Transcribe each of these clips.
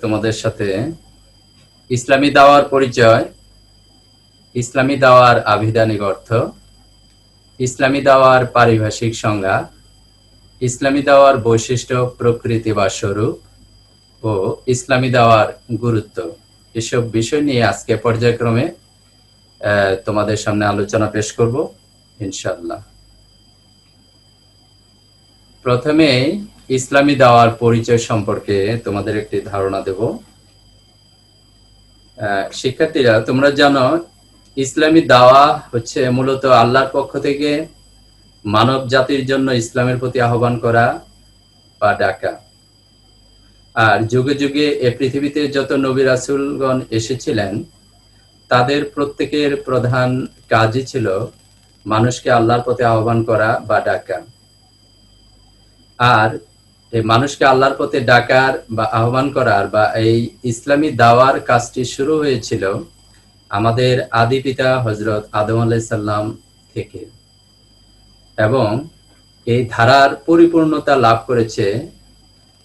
তোমাদের সাথে ইসলামী দাওয়ার পরিচয়, ইসলামী দাওয়ার আভিধানিক অর্থ, ইসলামী দাওয়ার পারিভাষিক সংজ্ঞা, ইসলামী দাওয়ার বৈশিষ্ট্য, প্রকৃতি বা স্বরূপ ও ইসলামী দাওয়ার গুরুত্ব, এসব বিষয় নিয়ে আজকে পর্যায়ক্রমে তোমাদের সামনে আলোচনা পেশ করব ইনশাআল্লাহ। প্রথমে ইসলামী দাওয়ার পরিচয় সম্পর্কে তোমাদের একটি ধারণা দেব। শিক্ষার্থীরা, তোমরা জানো ইসলামী দাওয়া হচ্ছে মূলত আল্লাহর পক্ষ থেকে মানব জাতির জন্য ইসলামের প্রতি আহ্বান করা বা ডাকা। আর যুগে যুগে এ পৃথিবীতে যত নবী রাসূলগণ এসেছিলেন তাদের প্রত্যেকের প্রধান কাজই ছিল মানুষকে আল্লাহর পথে আহ্বান করা বা ডাকা। আর এই মানুষকে আল্লাহর পথে ডাকার বা আহ্বান করার বা এই ইসলামী দাওয়ার কাজটি শুরু হয়েছিল আমাদের আদি পিতা হযরত আদম আলাইহিস সালাম থেকে, এবং এই ধারার পরিপূর্ণতা লাভ করেছে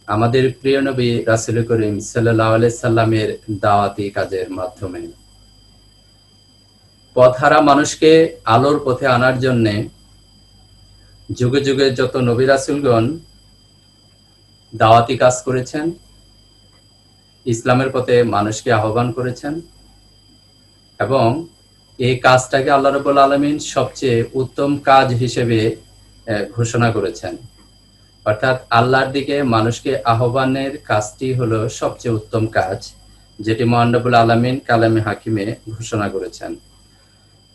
আমাদের প্রিয় নবী রাসূল করিম সাল্লাল্লাহু আলাইহি সাল্লামের দাওয়াতি কাজের মাধ্যমে। পথহারা মানুষকে আলোর পথে আনার জন্য যুগে যুগে যত নবী রাসূলগণ দাওয়াতি কাজ করেছেন, ইসলামের পথে মানুষকে আহ্বান করেছেন, এবং এই কাজটাকে আল্লাহ রাব্বুল আলামিন সবচেয়ে উত্তম কাজ হিসেবে ঘোষণা করেছেন। অর্থাৎ আল্লাহর দিকে মানুষকে আহ্বানের কাজটি হলো সবচেয়ে উত্তম কাজ, যেটি মহান রব্বুল আলামিন কালামে হাকিমে ঘোষণা করেছেন।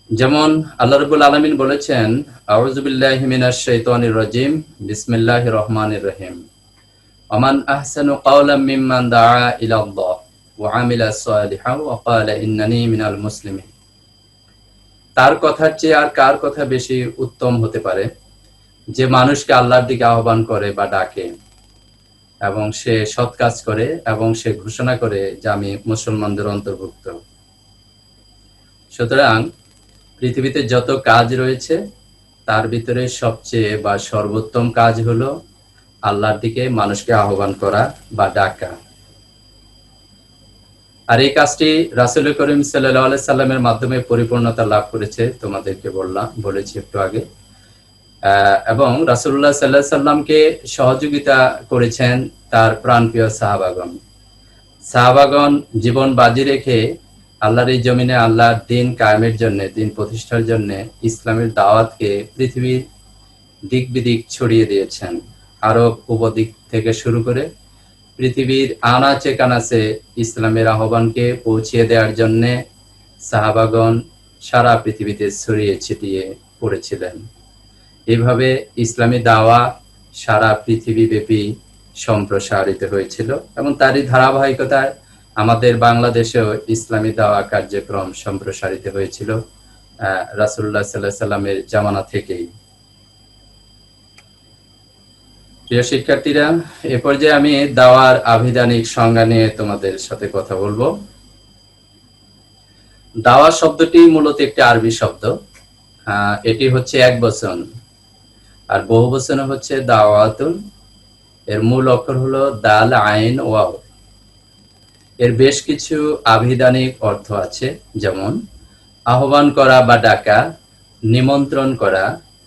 যেমন আল্লাহ রাব্বুল আলামিন বলেছেন, আউযু বিল্লাহি মিনাশ শাইতানির রাজিম, বিসমিল্লাহির রহমানির রহিম, ওমান আহসানু কাওলাম মিম্মান দাআ ইলাল্লাহ ওয়া আমিলা সালিহান ওয়া ক্বালা ইন্নানী মিনাল মুসলিমিন। তার কথার চেয়ে আর কার কথা বেশি উত্তম হতে পারে, যে মানুষকে আল্লাহর দিকে আহ্বান করে বা ডাকে এবং সে সৎ কাজ করে এবং সে ঘোষণা করে যে আমি মুসলমানদের অন্তর্ভুক্ত। সুতরাং পৃথিবীতে যত কাজ রয়েছে তার ভিতরে সবচেয়ে বা সর্বোত্তম কাজ হলো আল্লাহর দিকে মানুষকে আহ্বান করা বা ডাকা। আর এই কাজটি রাসূল করিম সাল্লাল্লাহু আলাইহি সাল্লামের মাধ্যমে পরিপূর্ণতা লাভ করেছে, তোমাদেরকে বলেছি একটু আগে। এবং রাসূলুল্লাহ সাল্লাল্লাহু আলাইহি সাল্লামকে সহযোগিতা করেছেন তার প্রাণপ্রিয় সাহাবাগণ জীবন বাজি রেখে আল্লাহর এই জমিনে আল্লাহর দ্বীন কায়েমের জন্য, দ্বীন প্রতিষ্ঠার জন্য ইসলামের দাওয়াতকে পৃথিবীর দিক বিদিক ছড়িয়ে দিয়েছেন। আরব উপদ্বীপ থেকে শুরু করে পৃথিবীর আনাচে কানাচে ইসলামের আহ্বানকে পৌঁছিয়ে দেওয়ার জন্য সাহাবাগণ সারা পৃথিবীতে ছড়িয়ে ছিটিয়ে পড়েছিলেন। এইভাবে ইসলামী দাওয়া সারা পৃথিবীব্যাপী সম্প্রসারিত হয়েছিল, এবং তারই ধারাবাহিকতায় আমাদের বাংলাদেশেও ইসলামী দাওয়া কার্যক্রম সম্প্রসারিত হয়েছিল রাসূলুল্লাহ সাল্লাল্লাহু আলাইহি সাল্লামের জামানা থেকেই। প্রিয় শিক্ষার্থীরা, এ পর্যায়ে আমি দাওয়ার আভিধানিক সংজ্ঞা নিয়ে তোমাদের সাথে কথা বলবো। দাওয়া শব্দটি মূলত একটি আরবি শব্দ। এটি হচ্ছে একবচন, আর বহুবচন হচ্ছে দাওয়াতুন। এর মূল অক্ষর হলো দাল, আইন, ওয়াও। এর বেশ কিছু আভিধানিক অর্থ আছে, যেমন আহ্বান করা বা ডাকা, নিমন্ত্রণ করা,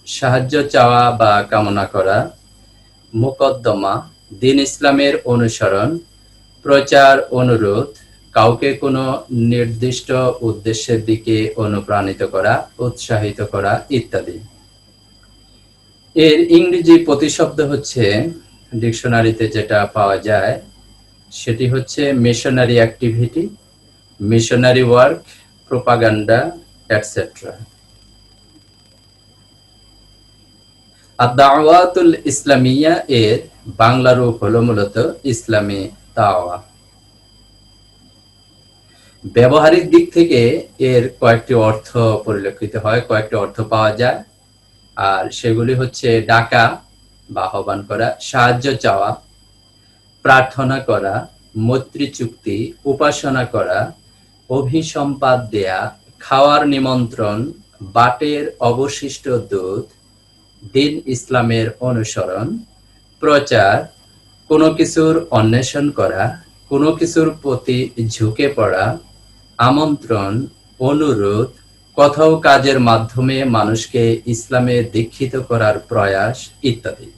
সাহায্য চাওয়া বা কামনা করা, মুকদ্দমা, দ্বীন ইসলামের অনুসরণ, প্রচার, অনুরোধ, কাউকে কোনো নির্দিষ্ট উদ্দেশ্যের দিকে অনুপ্রাণিত করা, উৎসাহিত করা ইত্যাদি। এর ইংরেজি প্রতিশব্দ হচ্ছে, ডিকশনারিতে যেটা পাওয়া যায় সেটি হচ্ছে missionary activity, missionary work, propaganda, etcetera. Ad-Dawatul Islamia এর বাংলা রূপ হলো মূলত ইসলামী দাওয়া। ব্যবহারিক দিক থেকে এর কয়েকটি অর্থ পরিলক্ষিত হয়, কয়েকটি অর্থ পাওয়া যায়, আর সেগুলি হচ্ছে ডাকা বা আহ্বান করা, সাহায্য চাওয়া, প্রার্থনা করা, মৈত্রী চুক্তি, উপাসনা করা, অভিসম্পাদ দেয়া, খাওয়ার নিমন্ত্রণ, বাটের অবশিষ্ট দুধ, দ্বীন ইসলামের অনুসরণ, প্রচার, কোনো কিছুর অন্বেষণ করা, কোনো কিছুর প্রতি ঝুঁকে পড়া, আমন্ত্রণ, অনুরোধ, কথা ও কাজের মাধ্যমে মানুষকে ইসলামে দীক্ষিত করার প্রয়াস ইত্যাদি।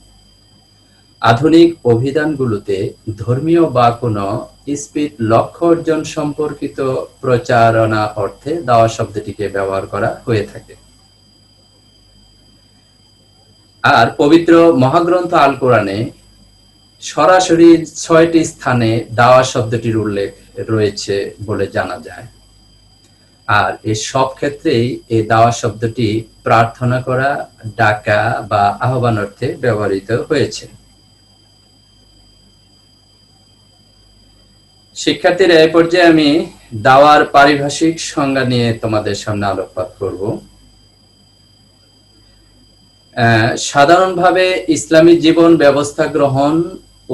আধুনিক অভিধানগুলোতে ধর্মীয় বা কোনো ইস্পিত লক্ষ্য অর্জন সম্পর্কিত প্রচারণা অর্থে দাওয়া শব্দটিকে ব্যবহার করা হয়ে থাকে। আর পবিত্র মহাগ্রন্থ আল কোরআনে সরাসরি ৬টি স্থানে দাওয়া শব্দটির উল্লেখ রয়েছে বলে জানা যায়। আর এই সব ক্ষেত্রেই এই দাওয়া শব্দটি প্রার্থনা করা, ডাকা বা আহ্বান অর্থে ব্যবহৃত হয়েছে। শিক্ষার্থীরা, এই পর্যায়ে আমি দাওয়ার পারিভাষিক সংজ্ঞা নিয়ে তোমাদের সামনে আলোকপাত করব। সাধারণভাবে ইসলামী জীবন ব্যবস্থা গ্রহণ,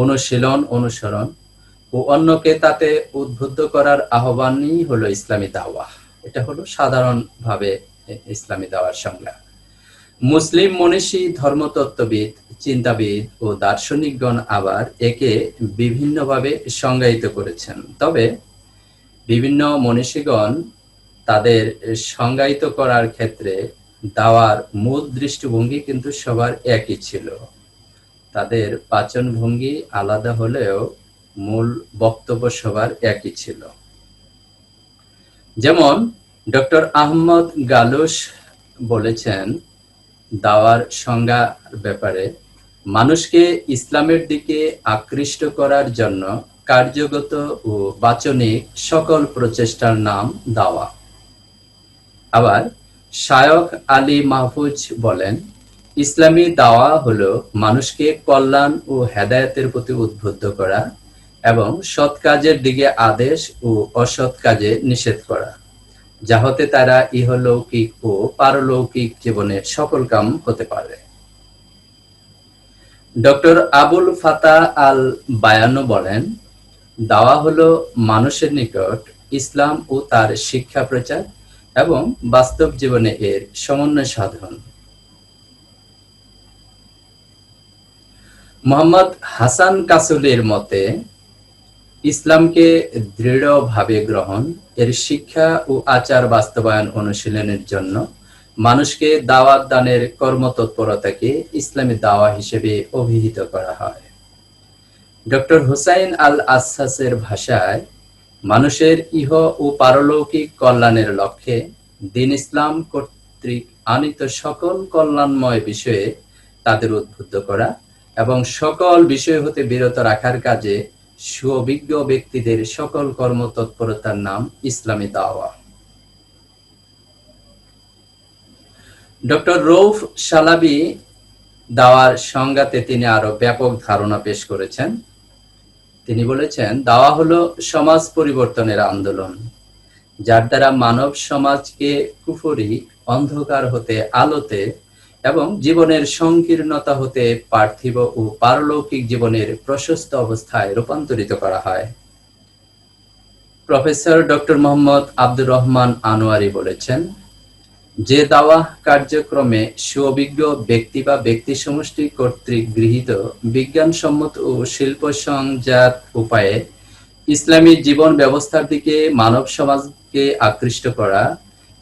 অনুশীলন, অনুসরণ ও অন্যকে তাতে উদ্বুদ্ধ করার আহ্বানই হলো ইসলামী দাওয়া। এটা হলো সাধারণভাবে ইসলামী দাওয়ার সংজ্ঞা। মুসলিম মনীষী, ধর্মতত্ত্ববিদ, চিন্তাবিদ ও দার্শনিকগণ আবার একে বিভিন্নভাবে সংজ্ঞায়িত করেছেন। তবে বিভিন্ন মনীষীগণ তাদের সংজ্ঞায়িত করার ক্ষেত্রে দাওয়ার মূল দৃষ্টিভঙ্গি কিন্তু সবার একই ছিল। তাদের পাচন ভঙ্গি আলাদা হলেও মূল বক্তব্য সবার একই ছিল। যেমন ডক্টর আহমদ গালুস বলেছেন দাওয়ার সংজ্ঞার ব্যাপারে, মানুষকে ইসলামের দিকে আকৃষ্ট করার জন্য কার্যগত ও বাচনিক সকল প্রচেষ্টার নাম দাওয়া। আবার শায়খ আলী মাহফুজ বলেন, ইসলামী দাওয়া হলো মানুষকে কল্যাণ ও হেদায়েতের প্রতি উদ্বুদ্ধ করা এবং সৎ কাজের দিকে আদেশ ও অসৎ কাজে নিষেধ করা, যাহতে তারা ইহলৌকিক ও পারলৌকিক জীবনে সকল কাম হতে পারে। ডক্টর আবুল ফাতা আল বায়ানু বলেন, দাওয়া হলো মানুষের নিকট ইসলাম ও তার শিক্ষা প্রচার এবং বাস্তব জীবনে এর সমন্বয় সাধন। মোহাম্মদ হাসান কাসুলির মতে, ইসলামকে দৃঢ়ভাবে গ্রহণ, এর শিক্ষা ও আচার বাস্তবায়ন অনুশীলনের জন্য মানুষকে দাওয়াত দানের কর্মতৎপরতাকে ইসলামী দাওয়া হিসেবে অভিহিত করা হয়। ডক্টর হুসাইন আল আসাসের ভাষায়, মানুষের ইহ ও পারলৌকিক কল্যাণের লক্ষ্যে দ্বীন ইসলাম কর্তৃক আনিত সকল কল্যাণময় বিষয়ে তাদের উদ্বুদ্ধ করা এবং সকল বিষয় হতে বিরত রাখার কাজে সুঅভিজ্ঞ ব্যক্তিদের সকল কর্মতৎপরতার নাম ইসলামী দাওয়া। ডক্টর রৌফ সালাবি দাওয়ার সংজ্ঞাতে তিনি আরো ব্যাপক ধারণা পেশ করেছেন। তিনি বলেছেন, দাওয়া হলো সমাজ পরিবর্তনের আন্দোলন, যার দ্বারা মানব সমাজকে কুফরি, অন্ধকার হতে আলোতে এবং জীবনের সংকীর্ণতা হতে পার্থিব ও পারলৌকিক জীবনের প্রশস্ত অবস্থায় রূপান্তরিত করা হয়। প্রফেসর ডক্টর মোহাম্মদ আব্দুর রহমান আনোয়ারি বলেছেন, যে দাওয়া কার্যক্রমে সুঅভিজ্ঞ ব্যক্তি বা ব্যক্তি সমষ্টি কর্তৃক গৃহীত বিজ্ঞানসম্মত ও শিল্প সংজাত উপায়ে ইসলামী জীবন ব্যবস্থার দিকে মানব সমাজকে আকৃষ্ট করা,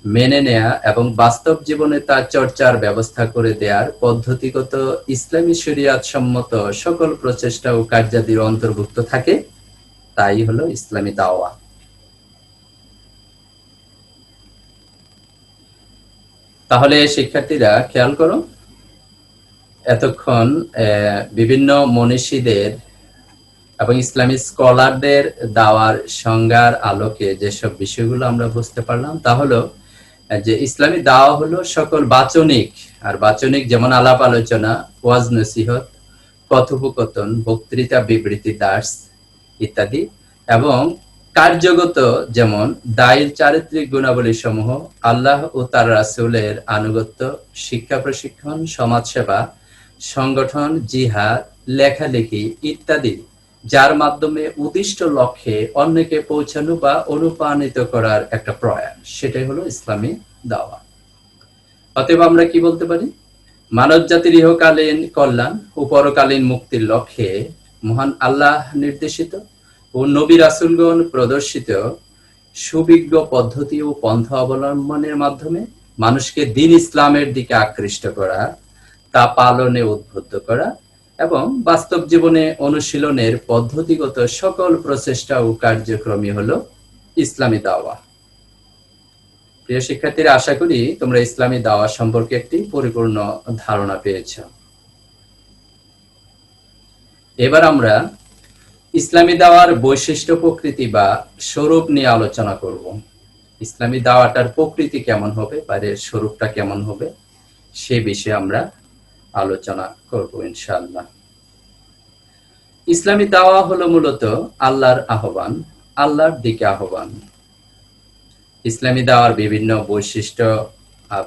মেনে নেয়া এবং বাস্তব জীবনে তার চর্চার ব্যবস্থা করে দেওয়ার পদ্ধতিগত ইসলামী শরিয়াত সম্মত সকল প্রচেষ্টা ও কার্যাদির অন্তর্ভুক্ত থাকে, তাই হলো ইসলামী দাওয়া। তাহলে শিক্ষার্থীরা খেয়াল করো, এতক্ষণ বিভিন্ন মনীষীদের এবং ইসলামী স্কলারদের দাওয়ার সংজ্ঞার আলোকে যেসব বিষয়গুলো আমরা বুঝতে পারলাম, তা হলো যে ইসলামী দাওয়া হলো সকল বাচনিক, আর বাচনিক যেমন আলাপ আলোচনা, ওয়াজ নসিহত, কথোপকথন, বক্তৃতা, বিবৃতি, দার্স ইত্যাদি, এবং কার্যগত যেমন দায়ের চারিত্রিক গুণাবলী সমূহ, আল্লাহ ও তার রাসূলের আনুগত্য, শিক্ষা প্রশিক্ষণ, সমাজসেবা, সংগঠন, জিহাদ, লেখালেখি ইত্যাদি, যার মাধ্যমে উদ্দিষ্ট লক্ষ্যে অন্যকে পৌঁছানো বা অনুপ্রাণিত করার একটা প্রয়াস, সেটাই হলো ইসলামী দাওয়া। অতএব আমরা কি বলতে পারি? মানব জাতির ইহকালীন কল্যাণ ও পরকালীন মুক্তির লক্ষ্যে মহান আল্লাহ নির্দেশিত ও ও নবী রাসূলগণ প্রদর্শিত সুবিজ্ঞ পদ্ধতি ও পন্থা অবলম্বনের মাধ্যমে মানুষকে দ্বীন ইসলামের দিকে আকৃষ্ট করা, তা পালনে উদ্বুদ্ধ করা এবং বাস্তব জীবনে অনুশীলনের পদ্ধতিগত সকল প্রচেষ্টা ও কার্যক্রমই হলো ইসলামী দাওয়া। প্রিয় শিক্ষার্থীরা, আশা করি তোমরা ইসলামী দাওয়া সম্পর্কে একটি পরিপূর্ণ ধারণা পেয়েছ। এবার আমরা ইসলামী দাওয়ার বৈশিষ্ট্য, প্রকৃতি বা স্বরূপ নিয়ে আলোচনা করব। ইসলামী দাওয়াটার প্রকৃতি কেমন হবে বা এর স্বরূপটা কেমন হবে সে বিষয়ে আমরা আলোচনা করব ইনশাআল্লাহ। ইসলামী দাওয়া হলো মূলত আল্লাহর আহ্বান, আল্লাহর দিকে আহ্বান। ইসলামী দাওয়ার বিভিন্ন বৈশিষ্ট্য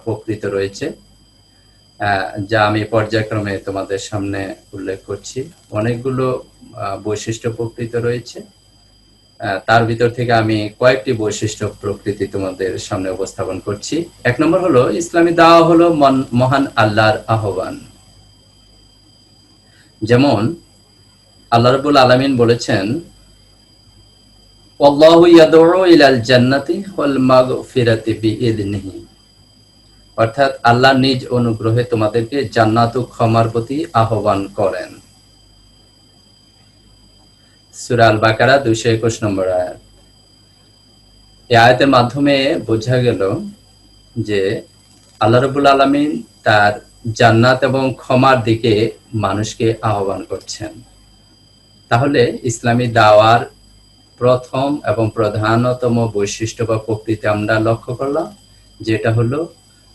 প্রকৃত রয়েছে, যা আমি পর্যায়ক্রমে তোমাদের সামনে উল্লেখ করছি। অনেকগুলো বৈশিষ্ট্য প্রকৃত রয়েছে, তার ভিতর থেকে আমি কয়েকটি বৈশিষ্ট্য প্রকৃতি তোমাদের সামনে উপস্থাপন করছি। 1 নম্বর হলো, ইসলামী দাওয়া হলো মহান আল্লাহর আহ্বান। যেমন আল্লাহ রাব্বুল আলামিন বলেছেন, আল্লাহু ইয়াদউ ইলাল জান্নাতি ওয়াল মাগফিরাতি বিইذনিহি, অর্থাৎ আল্লাহ নিজ অনুগ্রহে তোমাদেরকে জান্নাত ও ক্ষমার প্রতি আহ্বান করেন। সূরা আল বাকারা 221 নম্বর আয়াত। এই আয়াতের মাধ্যমে বোঝা গেল যে আল্লাহ রাব্বুল আলামিন তার জান্নাত এবং ক্ষমার দিকে মানুষকে আহ্বান করছেন। তাহলে ইসলামী দাওয়ার প্রথম এবং প্রধানতম বৈশিষ্ট্য বা প্রকৃতি আমরা লক্ষ্য করলাম, যেটা হলো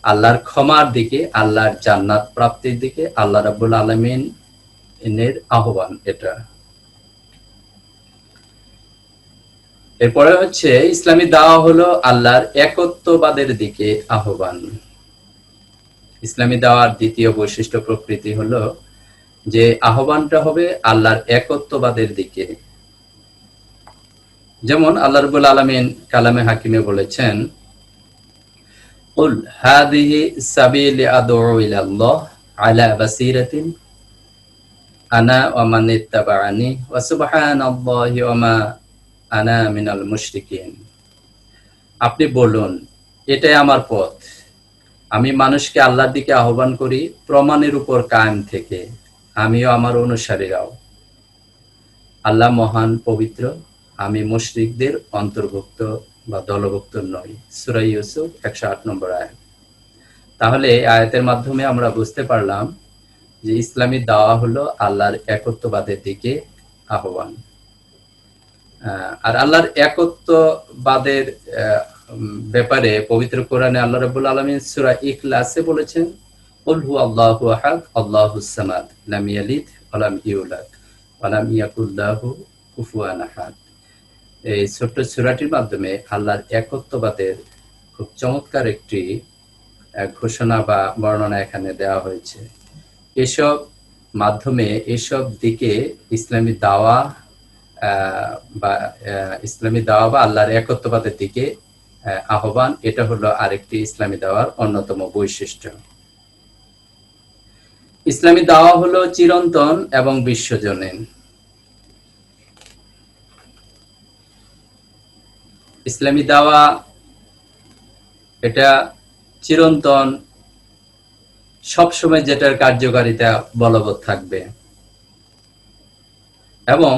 আল্লাহর ক্ষমার দিকে, আল্লাহর জান্নাত প্রাপ্তির দিকে আল্লাহ রাব্বুল আলামিন এর আহ্বান। এটা এরপরে হচ্ছে, ইসলামী দাওয়া হলো আল্লাহর একত্ববাদের দিকে আহ্বান। ইসলামী দাওয়ার দ্বিতীয় বৈশিষ্ট্য প্রকৃতি হলো যে আহ্বানটা হবে আল্লাহর একত্ববাদের দিকে। যেমন আল্লাহ রাব্বুল আলামিন কালামে হাকিমে বলেছেন, কুল হাযিহি সাবিলি আদউ ইলাল্লাহ আলা বাসীরাতিন আনা ওয়া মান ইত্তাবা'আনি ওয়া সুবহানাল্লাহি ওয়া মা আনা মিনাল মুশরিকিন। আপনি বলুন, এটাই আমার পথ, আমি মানুষকে আল্লাহর দিকে আহ্বান করি প্রমাণের উপর কায়েম থেকে, আমিও আমার অনুসারীরাও। আল্লাহ মহান, পবিত্র, আমি মুশরিকদের অন্তর্ভুক্ত বা দলভুক্ত নই। সূরা ইউসুফ 108 নম্বর আয়াত। তাহলে এই আয়াতের মাধ্যমে আমরা বুঝতে পারলাম যে ইসলামী দাওয়া হলো আল্লাহর একত্ববাদের দিকে আহ্বান। আর আল্লাহর একত্ববাদের ব্যাপারে পবিত্র কোরআনে আল্লাহ রাব্বুল আলামিন সূরা ইখলাসে বলেছেন, কুল হুয়াল্লাহু আহাদ আল্লাহুস সামাদ লাম ইয়ালিদ ওয়া লাম ইউলাদ ওয়া লাম ইয়াকুল লাহু কুফুয়ান আহাদ। এই ছোট্ট সূরাটির মাধ্যমে আল্লাহর একত্ববাদের খুব চমৎকার একটি ঘোষণা বা বর্ণনা এখানে দেওয়া হয়েছে। এসব মাধ্যমে, এসব দিকে ইসলামী দাওয়া বা আল্লাহর একত্ববাদের দিকে আহ্বান, এটা হলো আরেকটি ইসলামী দাওয়ার অন্যতম বৈশিষ্ট্য। ইসলামী দাওয়া হলো চিরন্তন এবং বিশ্বজনীন। ইসলামী দাওয়া এটা চিরন্তন, সবসময় যেটার কার্যকারিতা বলবৎ থাকবে, এবং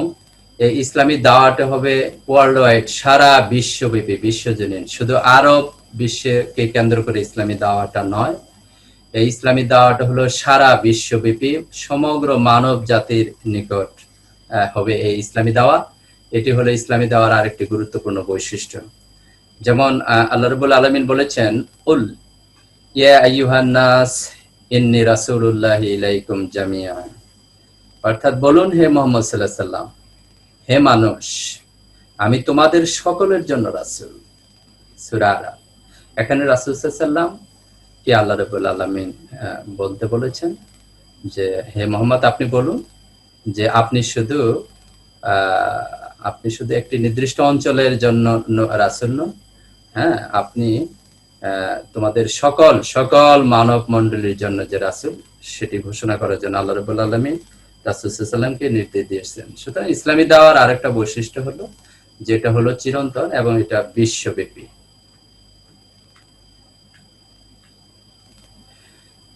এই ইসলামী দাওয়াটা হবে ওয়ার্ল্ড ওয়াইড, সারা বিশ্বব্যাপী, বিশ্বজনীন। শুধু আরব বিশ্বকে কেন্দ্র করে ইসলামী দাওয়াটা নয়, এই ইসলামী দাওয়াটা হলো সারা বিশ্বব্যাপী, সমগ্র মানব জাতির নিকট হবে এই ইসলামী দাওয়া। এটি হলো ইসলামী দাওয়ার আরেকটি গুরুত্বপূর্ণ বৈশিষ্ট্য। যেমন আল্লাহ রাব্বুল আলামিন বলেছেন, কুল ইয়া আইয়ুহান নাস ইন্নী রাসূলুল্লাহি ইলাইকুম জামিআ, অর্থাৎ বলুন হে মুহাম্মদ সাল্লাল্লাহু আলাইহি সাল্লাম, হে মানুষ, আমি তোমাদের সকলের জন্য রাসূল। সূরা আরাফ। এখানে রাসূল সাল্লাল্লাহু আলাইহি সাল্লাম কে আল্লাহ রাব্বুল আলামিন বলতে বলেছেন যে হে মুহাম্মদ, আপনি বলুন যে আপনি শুধু একটি নির্দিষ্ট অঞ্চলের জন্য রাসূল নন, হ্যাঁ, আপনি তোমাদের সকল মানব মণ্ডলীর জন্য যে রাসূল, সেটি ঘোষণা করার জন্য আল্লাহ রাব্বুল আলামিন রাসূল সাল্লাল্লাহু আলাইহি ওয়াসাল্লামকে নির্দেশ দিয়েছেন। সুতরাং ইসলামী দাওয়ার আরেকটা বৈশিষ্ট্য হলো যেটা হলো চিরন্তন এবং এটা বিশ্বব্যাপী।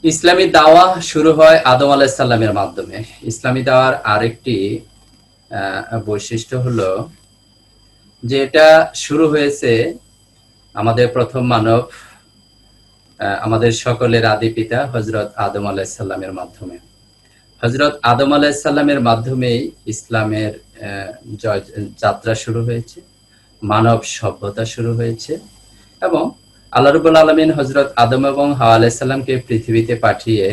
ইসলামী দাওয়া শুরু হয় আদম আলাইহিস সালামের মাধ্যমে। ইসলামী দাওয়ার আরেকটি বৈশিষ্ট্য হলো যে এটা শুরু হয়েছে আমাদের প্রথম মানব, আমাদের সকলের আদি পিতা হযরত আদম আলাইহিস সালামের মাধ্যমে। হযরত আদম আলাইহিস সালামের মাধ্যমেই ইসলামের যাত্রা শুরু হয়েছে, মানব সভ্যতা শুরু হয়েছে এবং আল্লাহ রাব্বুল আলামিন হযরত আদম এবং হাওয়া আলাইহিস সালামকে পৃথিবীতে পাঠিয়ে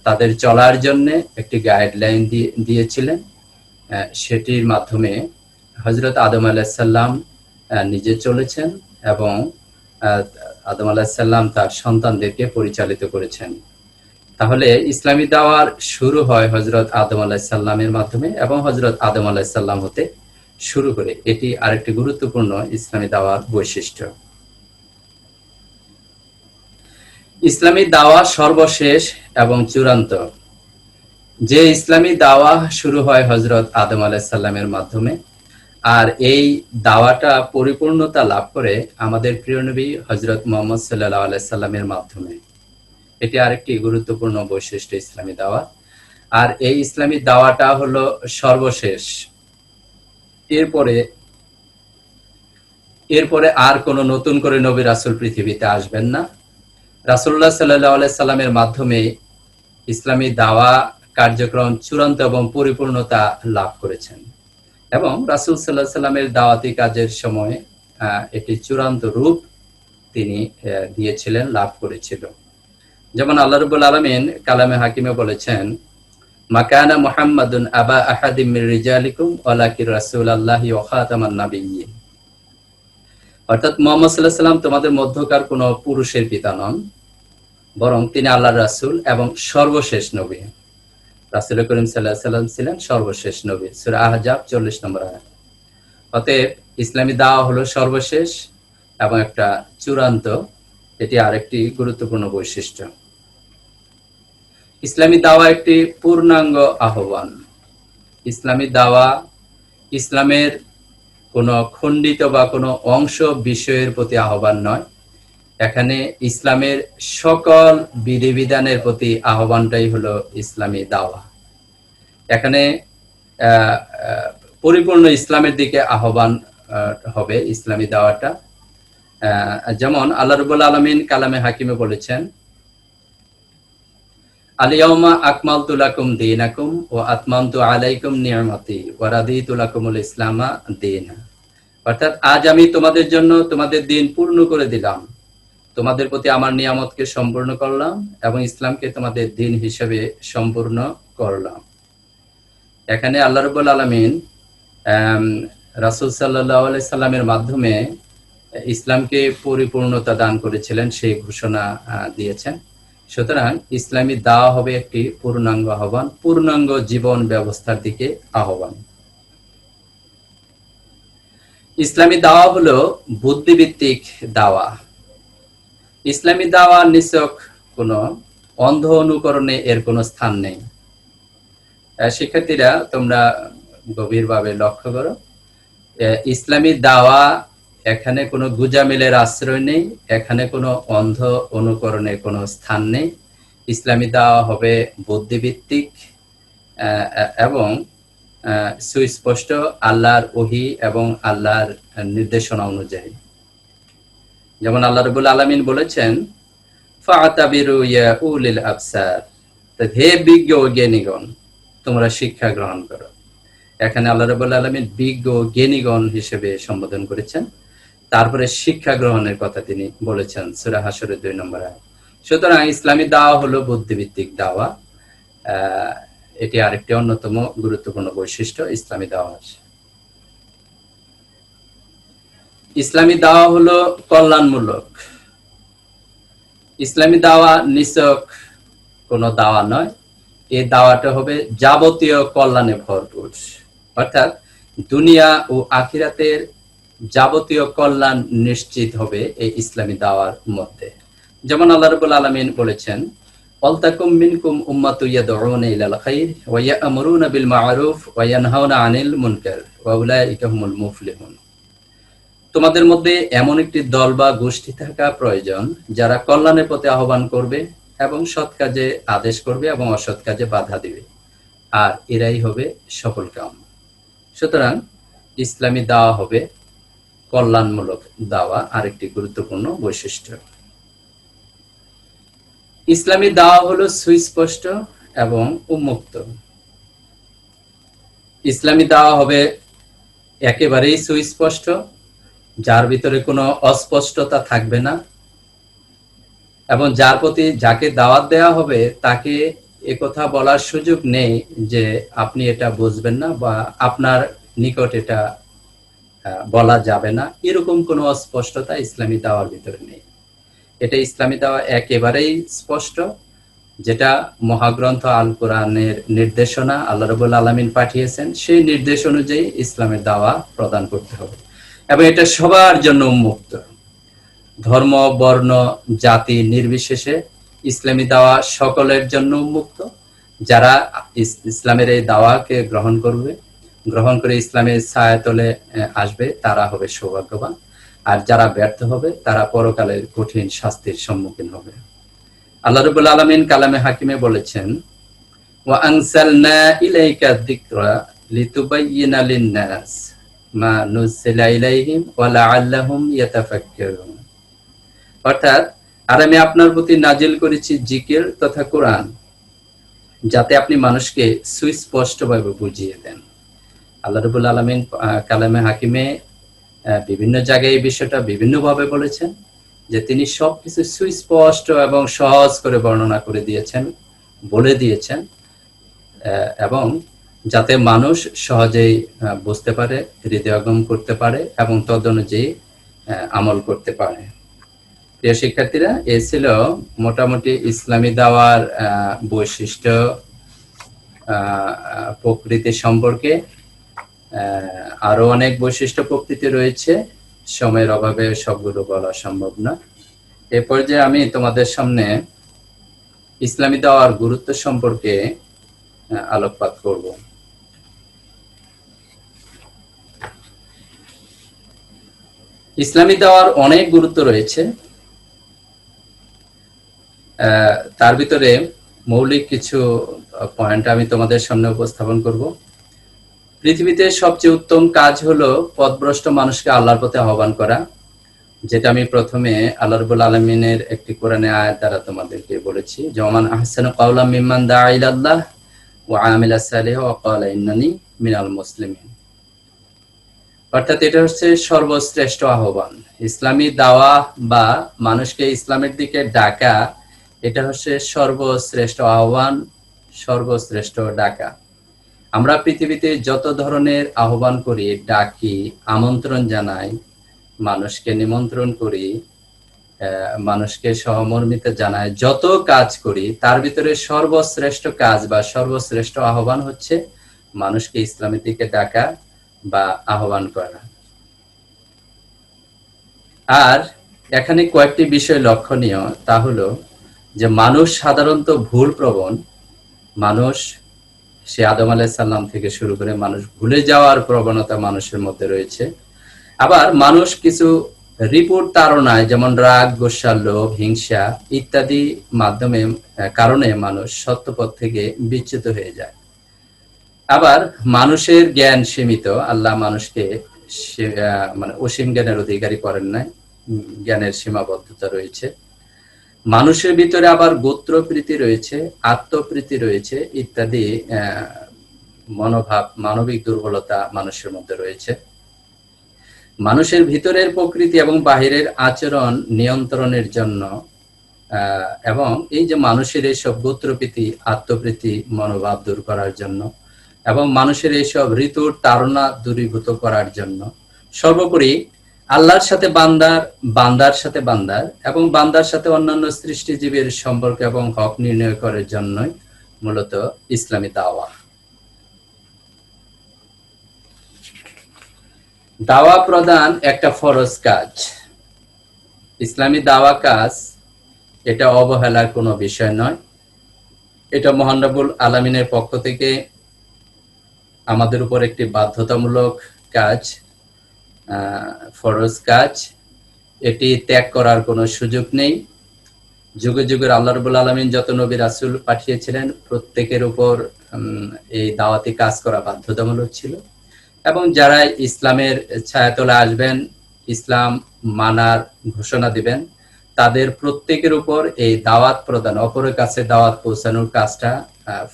তাদের চলার জন্য একটি গাইডলাইন দিয়েছিলেন। সেটির মাধ্যমে হযরত আদম আলাইহিস সালাম নিজে চলেছেন এবং আদম আলাইহিস সালাম তার সন্তানদেরকে পরিচালিত করেছেন। তাহলে ইসলামী দাওয়ার শুরু হয় হযরত আদম আলাইহিস সালামের মাধ্যমে এবং হযরত আদম আলাইহিস সালাম হতে শুরু করে। এটি আরেকটি গুরুত্বপূর্ণ ইসলামী দাওয়ার বৈশিষ্ট্য। ইসলামী দাওয়া সর্বশেষ এবং চূড়ান্ত। যে ইসলামী দাওয়া শুরু হয় হযরত আদম আলাইহিস সালামের মাধ্যমে, আর এই দাওয়াটা পরিপূর্ণতা লাভ করে আমাদের প্রিয় নবী হযরত মুহাম্মদ সাল্লাল্লাহু আলাইহি সাল্লামের মাধ্যমে। এটি আরেকটি গুরুত্বপূর্ণ বৈশিষ্ট্য ইসলামী দাওয়া। আর এই ইসলামী দাওয়াটা হলো সর্বশেষ। এরপরে আর কোনো নতুন করে নবী রাসূল পৃথিবীতে আসবেন না। রাসূলুল্লাহ সাল্লাল্লাহু আলাইহি সাল্লামের মাধ্যমে ইসলামী দাওয়া কার্যক্রম চূড়ান্ত এবং পরিপূর্ণতা লাভ করেছেন এবং রাসূল সাল্লাল্লাহু আলাইহি সাল্লামের দাওয়াতি কাজের সময় এটি চূড়ান্ত রূপ তিনি দিয়েছিলেন, লাভ করেছিল। যেমন আল্লাহ রাব্বুল আলামিন কালামে হাকিমে বলেছেন, মাকানা মুহাম্মাদুন আবা আহাদিম মির রিজালিকুম ওয়ালাকিন রাসূলুল্লাহি ওয়া খাতামান নাবিয়্যিন। অর্থাৎ মুহাম্মদ সাল্লাল্লাহু আলাইহি সাল্লাম তোমাদের মধ্যকার কোনো পুরুষের পিতা নন, বরং তিনি আল্লাহর রাসূল এবং সর্বশেষ নবী। রাসূল করিম সাল্লাল্লাহু আলাইহি সাল্লাম ছিলেন সর্বশেষ নবী। সূরা আহজাব 40 নম্বর আয়াত। অতএব ইসলামী দাওয়া হলো সর্বশেষ এবং একটা চূড়ান্ত। এটি আরেকটি গুরুত্বপূর্ণ বৈশিষ্ট্য। ইসলামী দাওয়া একটি পূর্ণাঙ্গ আহ্বান। ইসলামী দাওয়া ইসলামের কোনো খণ্ডিত বা কোনো অংশ বিষয়ের প্রতি আহ্বান নয়। এখানে ইসলামের সকল বিধিবিধানের প্রতি আহ্বানটাই হলো ইসলামী দাওয়া। এখানে পরিপূর্ণ ইসলামের দিকে আহ্বান হবে ইসলামী দাওয়াটা। যেমন আল্লাহ রাব্বুল আলামিন কালামে হাকিমে বলেছেন, আল-ইয়াওমা আকমালতু লাকুম দীনাকুম ওয়া আতমামতু আলাইকুম নি'মাতি ওয়া রাদিতু লাকুমুল ইসলামা দীনা। অর্থাৎ আজ আমি তোমাদের জন্য তোমাদের দিন পূর্ণ করে দিলাম, তোমাদের প্রতি আমার নিয়ামতকে সম্পূর্ণ করলাম এবং ইসলামকে তোমাদের দিন হিসেবে সম্পূর্ণ করলাম। এখানে আল্লাহ রাব্বুল আলামিন রাসূল সাল্লাল্লাহু আলাইহি সাল্লামের মাধ্যমে ইসলামকে পরিপূর্ণতা দান করেছিলেন, সেই ঘোষণা দিয়েছেন। সুতরাং ইসলামী দাওয়া হবে একটি পূর্ণাঙ্গ আহ্বান, পূর্ণাঙ্গ জীবন ব্যবস্থার দিকে আহ্বান। ইসলামী দাওয়া হলো বুদ্ধিভিত্তিক দাওয়া। ইসলামী দাওয়া নিছক কোনো অন্ধ অনুকরণে এর কোনো স্থান নেই। শিক্ষার্থীরা তোমরা গভীরভাবে লক্ষ্য করো, ইসলামী দাওয়া এখানে কোনো গুজামিলের আশ্রয় নেই, এখানে কোনো অন্ধ অনুকরণের কোনো স্থান নেই। ইসলামী দাওয়া হবে বুদ্ধিভিত্তিক এবং সুস্পষ্ট আল্লাহর ওহী এবং আল্লাহর নির্দেশনা অনুযায়ী। যেমন আল্লাহ রাব্বুল আলামিন বলেছেন, ফাআতাবিরু ইয়া উলিল আবসার, হে বিজ্ঞ ও জ্ঞানীগণ তোমরা শিক্ষা গ্রহণ করো। এখানে আল্লাহ রাব্বুল আলামিন বিজ্ঞ ও জ্ঞানীগণ হিসেবে সম্বোধন করেছেন, তারপরে শিক্ষা গ্রহণের কথা তিনি বলেছেন সূরা হাশরের 2 নম্বর আয়াত। সুতরাং ইসলামী দাওয়া হলো বুদ্ধিভিত্তিক দাওয়া। এটি আরেকটি অন্যতম গুরুত্বপূর্ণ বৈশিষ্ট্য ইসলামী দাওয়ার। ইসলামী দাওয়া হলো কল্যাণমূলক। ইসলামী দাওয়া নিছক কোনো দাওয়া নয়, এই দাওয়াটা হবে যাবতীয় কল্যাণে ভরপুর। অর্থাৎ দুনিয়া ও আখিরাতের যাবতীয় কল্যাণ নিশ্চিত হবে এই ইসলামী দাওয়ার মধ্যে। যেমন আল্লাহ রাব্বুল আলামিন বলেছেন, ওয়ালতাকুম মিনকুম উম্মাতুন ইয়াদউনা ইলাল খাইর ওয়া ইয়া'মুরুনা বিল মা'রুফ ওয়া ইয়ানহাউনা আনিল মুনকার ওয়া উলাইকা হুমুল মুফলিহুন। তোমাদের মধ্যে এমন একটি দল বা গোষ্ঠী থাকা প্রয়োজন যারা কল্যাণের পথে আহ্বান করবে এবং সৎ কাজে আদেশ করবে এবং অসৎ কাজে বাধা দিবে, আর এরাই হবে সফল কাম। সুতরাং ইসলামী দাওয়া হবে কল্যাণমূলক দাওয়া, আরেকটি গুরুত্বপূর্ণ বৈশিষ্ট্য। ইসলামী দাওয়া হলো সুস্পষ্ট এবং উন্মুক্ত। ইসলামী দাওয়া হবে একেবারেই সুস্পষ্ট, যার ভিতরে কোনো অস্পষ্টতা থাকবে না, এবং যার প্রতি যাকে দাওয়াত দেওয়া হবে তাকে একথা বলার সুযোগ নেই যে আপনি এটা বুঝবেন না বা আপনার নিকট এটা বলা যাবে না, এরকম কোনো অস্পষ্টতা ইসলামী দাওয়ার ভিতরে নেই। এটা ইসলামী দাওয়া একেবারেই স্পষ্ট, যেটা মহাগ্রন্থ আল কোরআনের নির্দেশনা আল্লাহ রাব্বুল আলামিন পাঠিয়েছেন, সেই নির্দেশ অনুযায়ী ইসলামের দাওয়া প্রদান করতে হবে। এবং এটা সবার জন্য উন্মুক্ত, ধর্ম, বর্ণ, জাতি নির্বিশেষে ইসলামী দাওয়া সকলের জন্য উন্মুক্ত। যারা ইসলামের এই দাওয়াকে গ্রহণ করে ইসলামের ছায়াতলে আসবে তারা হবে সৌভাগ্যবান, আর যারা ব্যর্থ হবে তারা পরকালের কঠিন শাস্তির সম্মুখীন হবে। আল্লাহ রাব্বুল আলামিন কালামে হাকিমে বলেছেন, ওয়া আনসালনা ইলাইকা যিকরা লিতুবাইয়িনা লিন-নাস মা নুজিলা ইলাইহিম ওয়া লাআল্লাহুম ইয়াতাফাক্কারুন। অর্থাৎ, আর আমি আপনার প্রতি নাজিল করেছি জিকির তথা কোরআন, যাতে আপনি মানুষকে সুস্পষ্টভাবে বুঝিয়ে দেন। আল্লাহ রাব্বুল আলামিন কালামে হাকিমে বিভিন্ন জায়গায় এই বিষয়টা বিভিন্নভাবে বলেছেন, যে তিনি সবকিছু সুস্পষ্ট এবং সহজ করে বর্ণনা করে দিয়েছেন, বলে দিয়েছেন, এবং যাতে মানুষ সহজেই বুঝতে পারে, হৃদয়ঙ্গম করতে পারে এবং তদ অনুযায়ী আমল করতে পারে। প্রিয় শিক্ষার্থীরা, এ ছিল মোটামুটি ইসলামী দাওয়ার বৈশিষ্ট্য, প্রকৃতি সম্পর্কে। আরো অনেক বৈশিষ্ট্য প্রকৃতি রয়েছে, সময়ের অভাবে সবগুলো বলা সম্ভব না। এ পর্যায়ে আমি তোমাদের সামনে ইসলামী দাওয়ার গুরুত্ব সম্পর্কে আলোকপাত করব। ইসলামী দাওয়ার অনেক গুরুত্ব রয়েছে, তার ভিতরে মৌলিক কিছু পয়েন্ট আমি তোমাদের সামনে উপস্থাপন করব। পৃথিবীতে সবচেয়ে উত্তম কাজ হলো পথভ্রষ্ট মানুষকে আল্লাহর পথে আহ্বান করা, যেটা আমি প্রথমে আল্লাহ রাব্বুল আলামিনের একটি কোরআনের আয়াত দ্বারা তোমাদেরকে বলেছি, ওমান আহসানু কাওলাম মিম্মান দাআ ইলাল্লাহ ওয়া আমিলা সালিহান ওয়া ক্বালা ইন্নানি মিনাল মুসলিমিন। অর্থাৎ এটা হচ্ছে সর্বশ্রেষ্ঠ আহ্বান। ইসলামী দাওয়া বা মানুষকে ইসলামের দিকে ডাকা, এটা হচ্ছে সর্বশ্রেষ্ঠ আহ্বান, সর্বশ্রেষ্ঠ ডাকা। আমরা পৃথিবীতে যত ধরনের আহ্বান করি, ডাকি, আমন্ত্রণ জানাই, মানুষকে নিমন্ত্রণ করি, মানুষকে সহমর্মিতা জানাই, যত কাজ করি, তার ভিতরে সর্বশ্রেষ্ঠ কাজ বা সর্বশ্রেষ্ঠ আহ্বান হচ্ছে মানুষকে ইসলামের দিকে ডাকা বা আহ্বান করা। আর এখানে কয়েকটি বিষয় লক্ষণীয়, তা হলো যে মানুষ সাধারণত ভুল প্রবণ। মানুষ, সে আদম আলাইহিস সালাম থেকে শুরু করে মানুষ ভুলে যাওয়ার প্রবণতা মানুষের মধ্যে রয়েছে। আবার মানুষ কিছু রিপোর্ট তাড়নায়, যেমন রাগ, গোসা, লোভ, হিংসা ইত্যাদি কারণে মানুষ সত্যপথ থেকে বিচ্যুত হয়ে যায়। আবার মানুষের জ্ঞান সীমিত, আল্লাহ মানুষকে অসীম জ্ঞানের অধিকারী করেন নাই, জ্ঞানের সীমাবদ্ধতা রয়েছে। মানুষের ভিতরে আবার গোত্রপ্রীতি রয়েছে, আত্মপ্রীতি রয়েছে ইত্যাদি মনোভাব, মানবিক দুর্বলতা মানুষের মধ্যে রয়েছে। মানুষের ভিতরের প্রকৃতি এবং বাহিরের আচরণ নিয়ন্ত্রণের জন্য এবং এই যে মানুষের এইসব গোত্রপ্রীতি, আত্মপ্রীতি মনোভাব দূর করার জন্য এবং মানুষের এইসব ঋতুর তাড়না দূরীভূত করার জন্য, সর্বোপরি আল্লাহর সাথে বান্দার, বান্দার সাথে বান্দার এবং বান্দার সাথে অন্যান্য সৃষ্টিজীবীর সম্পর্ক এবং হক নির্ণয় করার জন্যই মূলত ইসলামী দাওয়া। দাওয়া প্রদান একটা ফরজ কাজ। ইসলামী দাওয়া কাজ এটা অবহেলার কোনো বিষয় নয়। এটা মহান রব্বুল আলামিনের পক্ষ থেকে আমাদের উপর একটি বাধ্যতামূলক কাজ, ফরজ কাজ। এটি ত্যাগ করার কোনো সুযোগ নেই। যুগে যুগের আল্লাহ রাব্বুল আলামিন যত নবী রাসূল পাঠিয়েছিলেন প্রত্যেকের উপর এই দাওয়াতি কাজ করা বাধ্যতামূলক ছিল, এবং যারা ইসলামের ছায়াতলে আসবেন, ইসলাম মানার ঘোষণা দিবেন, তাদের প্রত্যেকের উপর এই দাওয়াত প্রদান, অপরের কাছে দাওয়াত পৌঁছানোর কাজটা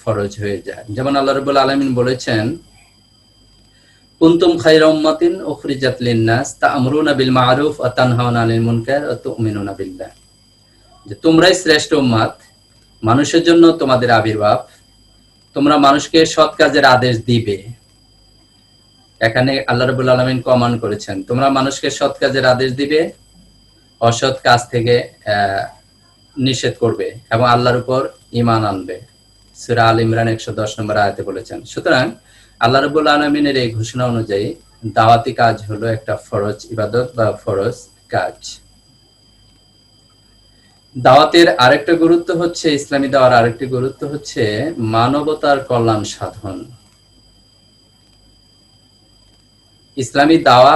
ফরজ হয়ে যায়। যেমন আল্লাহ রাব্বুল আলামিন বলেছেন, কুনতুম খায়রা উম্মাতিন উখরিজাত লিন-নাস তা'মুরুনা বিল মা'রুফ ওয়া তানহাউনা আনিল মুনকার ওয়া তু'মিনুনা বিল্লাহ, যে তোমরাই শ্রেষ্ঠ উম্মাত, মানুষের জন্য তোমাদের আবির্ভাব, তোমরা মানুষকে সৎ কাজের আদেশ দিবে। এখানে আল্লাহ রাব্বুল আলামিন কমান্ড করেছেন, তোমরা মানুষকে সৎ কাজের আদেশ দিবে, অসৎ কাজ থেকে নিষেধ করবে এবং আল্লাহর উপর ঈমান আনবে। সূরা আল ইমরান 110 নম্বর আয়াতে বলেছেন। সুতরাং আল্লাহ রাব্বুল আলামিনের এই ঘোষণা অনুযায়ী দাওয়াতি কাজ হলো একটা ফরজ ইবাদত বা ফরজ কাজ। দাওয়াতের আরেকটা গুরুত্ব হচ্ছে, ইসলামী দাওয়ার আরেকটি গুরুত্ব হচ্ছে মানবতার কল্যাণ সাধন। ইসলামী দাওয়া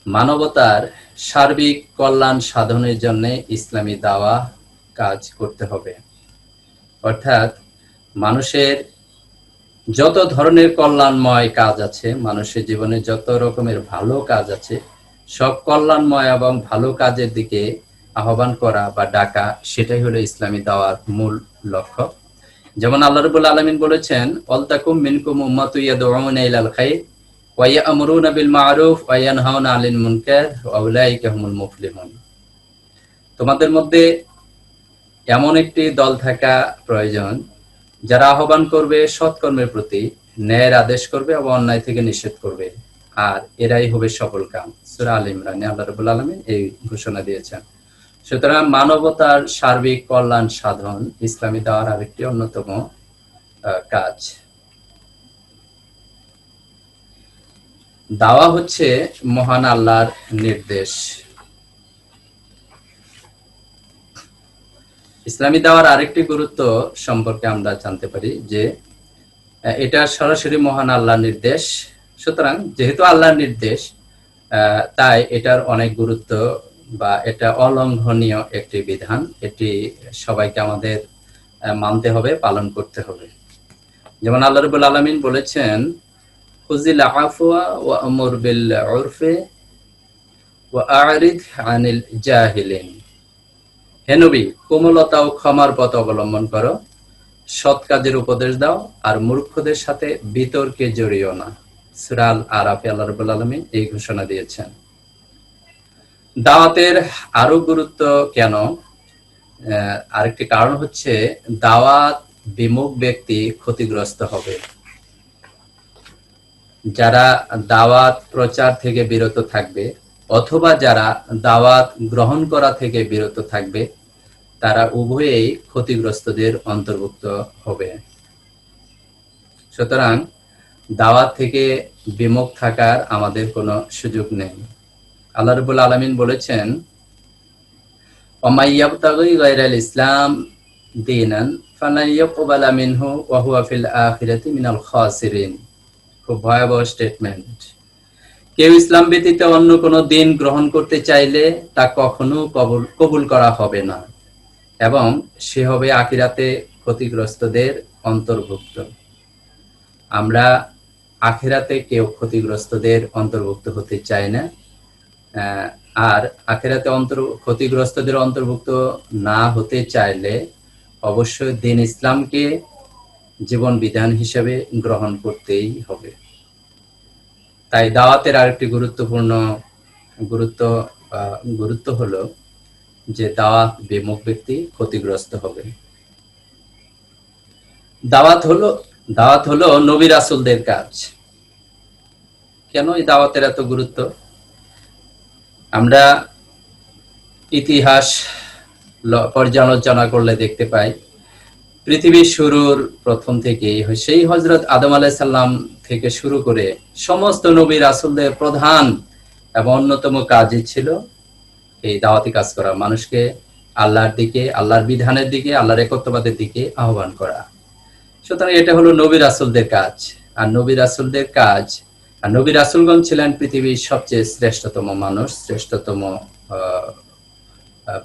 মানবতার সার্বিক কল্যাণ সাধনের জন্য ইসলামী দাওয়া কাজ করতে হবে। অর্থাৎ মানুষের যত ধরনের কল্যাণময় কাজ আছে, মানুষের জীবনে যত রকমের ভালো কাজ আছে, সব কল্যাণময় এবং ভালো কাজের দিকে আহ্বান করা বা ডাকা, সেটাই হলো ইসলামী দাওয়ার মূল লক্ষ্য। যেমন আল্লাহ রাব্বুল আলামিন বলেছেন, ওয়ালতাকুম মিনকুম উম্মাতুন ইয়াদউনা ইলাল খায়র ওয়া ইয়া'মুরুনা বিল মা'রুফ ওয়া ইয়ানহাউনা আনিল মুনকার ওয়া উলাইকা হুমুল মুফলিহুন। তোমাদের মধ্যে এমন একটি দল থাকা প্রয়োজন যারা আহ্বান করবে সৎকর্মের প্রতি, ন্যায়ের আদেশ করবে এবং অন্যায় থেকে নিষেধ করবে, আর এরাই হবে সফল কাম। সূরা আল ইমরানে আল্লাহ রাব্বুল আলামিন এই ঘোষণা দিয়েছেন। সুতরাং মানবতার সার্বিক কল্যাণ সাধন ইসলামী দাওয়ার আরেকটি অন্যতম কাজ। দাওয়া হচ্ছে মহান আল্লাহর নির্দেশ। ইসলামী দাওয়ার আরেকটি গুরুত্ব সম্পর্কে আমরা জানতে পারি যে এটা সরাসরি মহান আল্লাহর নির্দেশ। সুতরাং যেহেতু আল্লাহর নির্দেশ, তাই এটার অনেক গুরুত্ব বা এটা অলঙ্ঘনীয় একটি বিধান। এটি সবাইকে আমাদের মানতে হবে, পালন করতে হবে। যেমন আল্লাহ রাব্বুল আলামিন বলেছেন, খুযিল আফওয়া ওয়া আমুর বিল উরফি ওয়া আ'রিদ আনিল জাহিলিন। হে নবী, কোমলতা ও ক্ষমার পথ অবলম্বন করো, সৎ কাজের উপদেশ দাও, আর মূর্খদের সাথে বিতর্কে জড়িও না। সূরা আল আরাফে আল্লাহ রাব্বুল আলামিন এই ঘোষণা দিয়েছেন। দাওয়াতের আরো গুরুত্ব কেন? আরেকটি কারণ হচ্ছে দাওয়াত বিমুখ ব্যক্তি ক্ষতিগ্রস্ত হবে। যারা দাওয়াত প্রচার থেকে বিরত থাকবে অথবা যারা দাওয়াত গ্রহণ করা থেকে বিরত থাকবে, তারা উভয়েই ক্ষতিগ্রস্তদের অন্তর্ভুক্ত হবে। সুতরাং দাওয়াত থেকে বিমুখ থাকার আমাদের কোনো সুযোগ নেই। আল্লাহ রাব্বুল আলামিন বলেছেন, ওয়ামাই ইয়াবতাগি গায়রাল ইসলাম দীনান ফালান ইয়াকবালা মিনহু ওয়া হুয়া ফিল আখিরাতি মিনাল খাসিরিন। খুব ভয়াবহ স্টেটমেন্ট। কেউ ইসলাম ব্যতীত অন্য কোনো দিন গ্রহণ করতে চাইলে তা কখনো কবুল করা হবে না, এবং সে হবে আখিরাতে ক্ষতিগ্রস্তদের অন্তর্ভুক্ত। আমরা আখিরাতে কেউ ক্ষতিগ্রস্তদের অন্তর্ভুক্ত হতে চাই না। আর আখিরাতে ক্ষতিগ্রস্তদের অন্তর্ভুক্ত না হতে চাইলে অবশ্যই দ্বীন ইসলামকে জীবন বিধান হিসেবে গ্রহণ করতেই হবে। তাই দাওয়াতের আরেকটি গুরুত্ব হলো যে দাওয়াত বিমুখ ব্যক্তি ক্ষতিগ্রস্ত হবে। দাওয়াত হলো নবী রাসূলদের কাজ। কেন এই দাওয়াতের এত গুরুত্ব? আমরা ইতিহাস পর্যালোচনা করলে দেখতে পাই, পৃথিবীর শুরুর প্রথম থেকে সেই হযরত আদম আলাইহিস সালাম থেকে শুরু করে সমস্ত নবী রাসূলদের প্রধান এবং অন্যতম কাজই ছিল এই দাওয়াতি কাজ করা, মানুষকে আল্লাহর দিকে, আল্লাহর বিধানের দিকে, আল্লাহর একত্ববাদের দিকে আহ্বান করা। সুতরাং এটা হলো নবী রাসূলদের কাজ। আর নবী রাসূলদের কাজ, আর নবী রাসূলগণ ছিলেন পৃথিবীর সবচেয়ে শ্রেষ্ঠতম মানুষ, শ্রেষ্ঠতম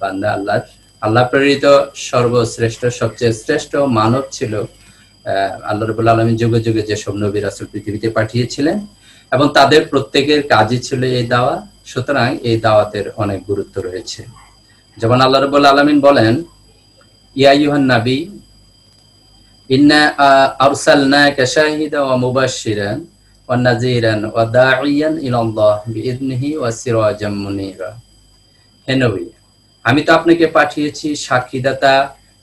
বান্দা আল্লাহর। আল্লাহ প্রেরিত সর্বশ্রেষ্ঠ, সবচেয়ে শ্রেষ্ঠ মানব ছিল আল্লাহ রাব্বুল আলামিন যুগে যুগে যেসব নবী রাসূল পৃথিবীতে পাঠিয়েছিলেন, এবং তাদের প্রত্যেকের কাজই ছিল এই দাওয়া। সুতরাং এই দাওয়াতের অনেক গুরুত্ব রয়েছে। যেমন আল্লাহ রাব্বুল আলামিন বলেন, ইয়া আইয়ুহান নাবী ইন্না আরসালনাকা শাহিদান ওয়া মুবাশশিরান ওয়া নাযীরান ওয়া দাঈয়ান ইলাল্লাহ বিইذনিহি ওয়া সিরাজাম মুনীরা। হে নবী, আমি তো আপনাকে পাঠিয়েছি সাক্ষীদাতা,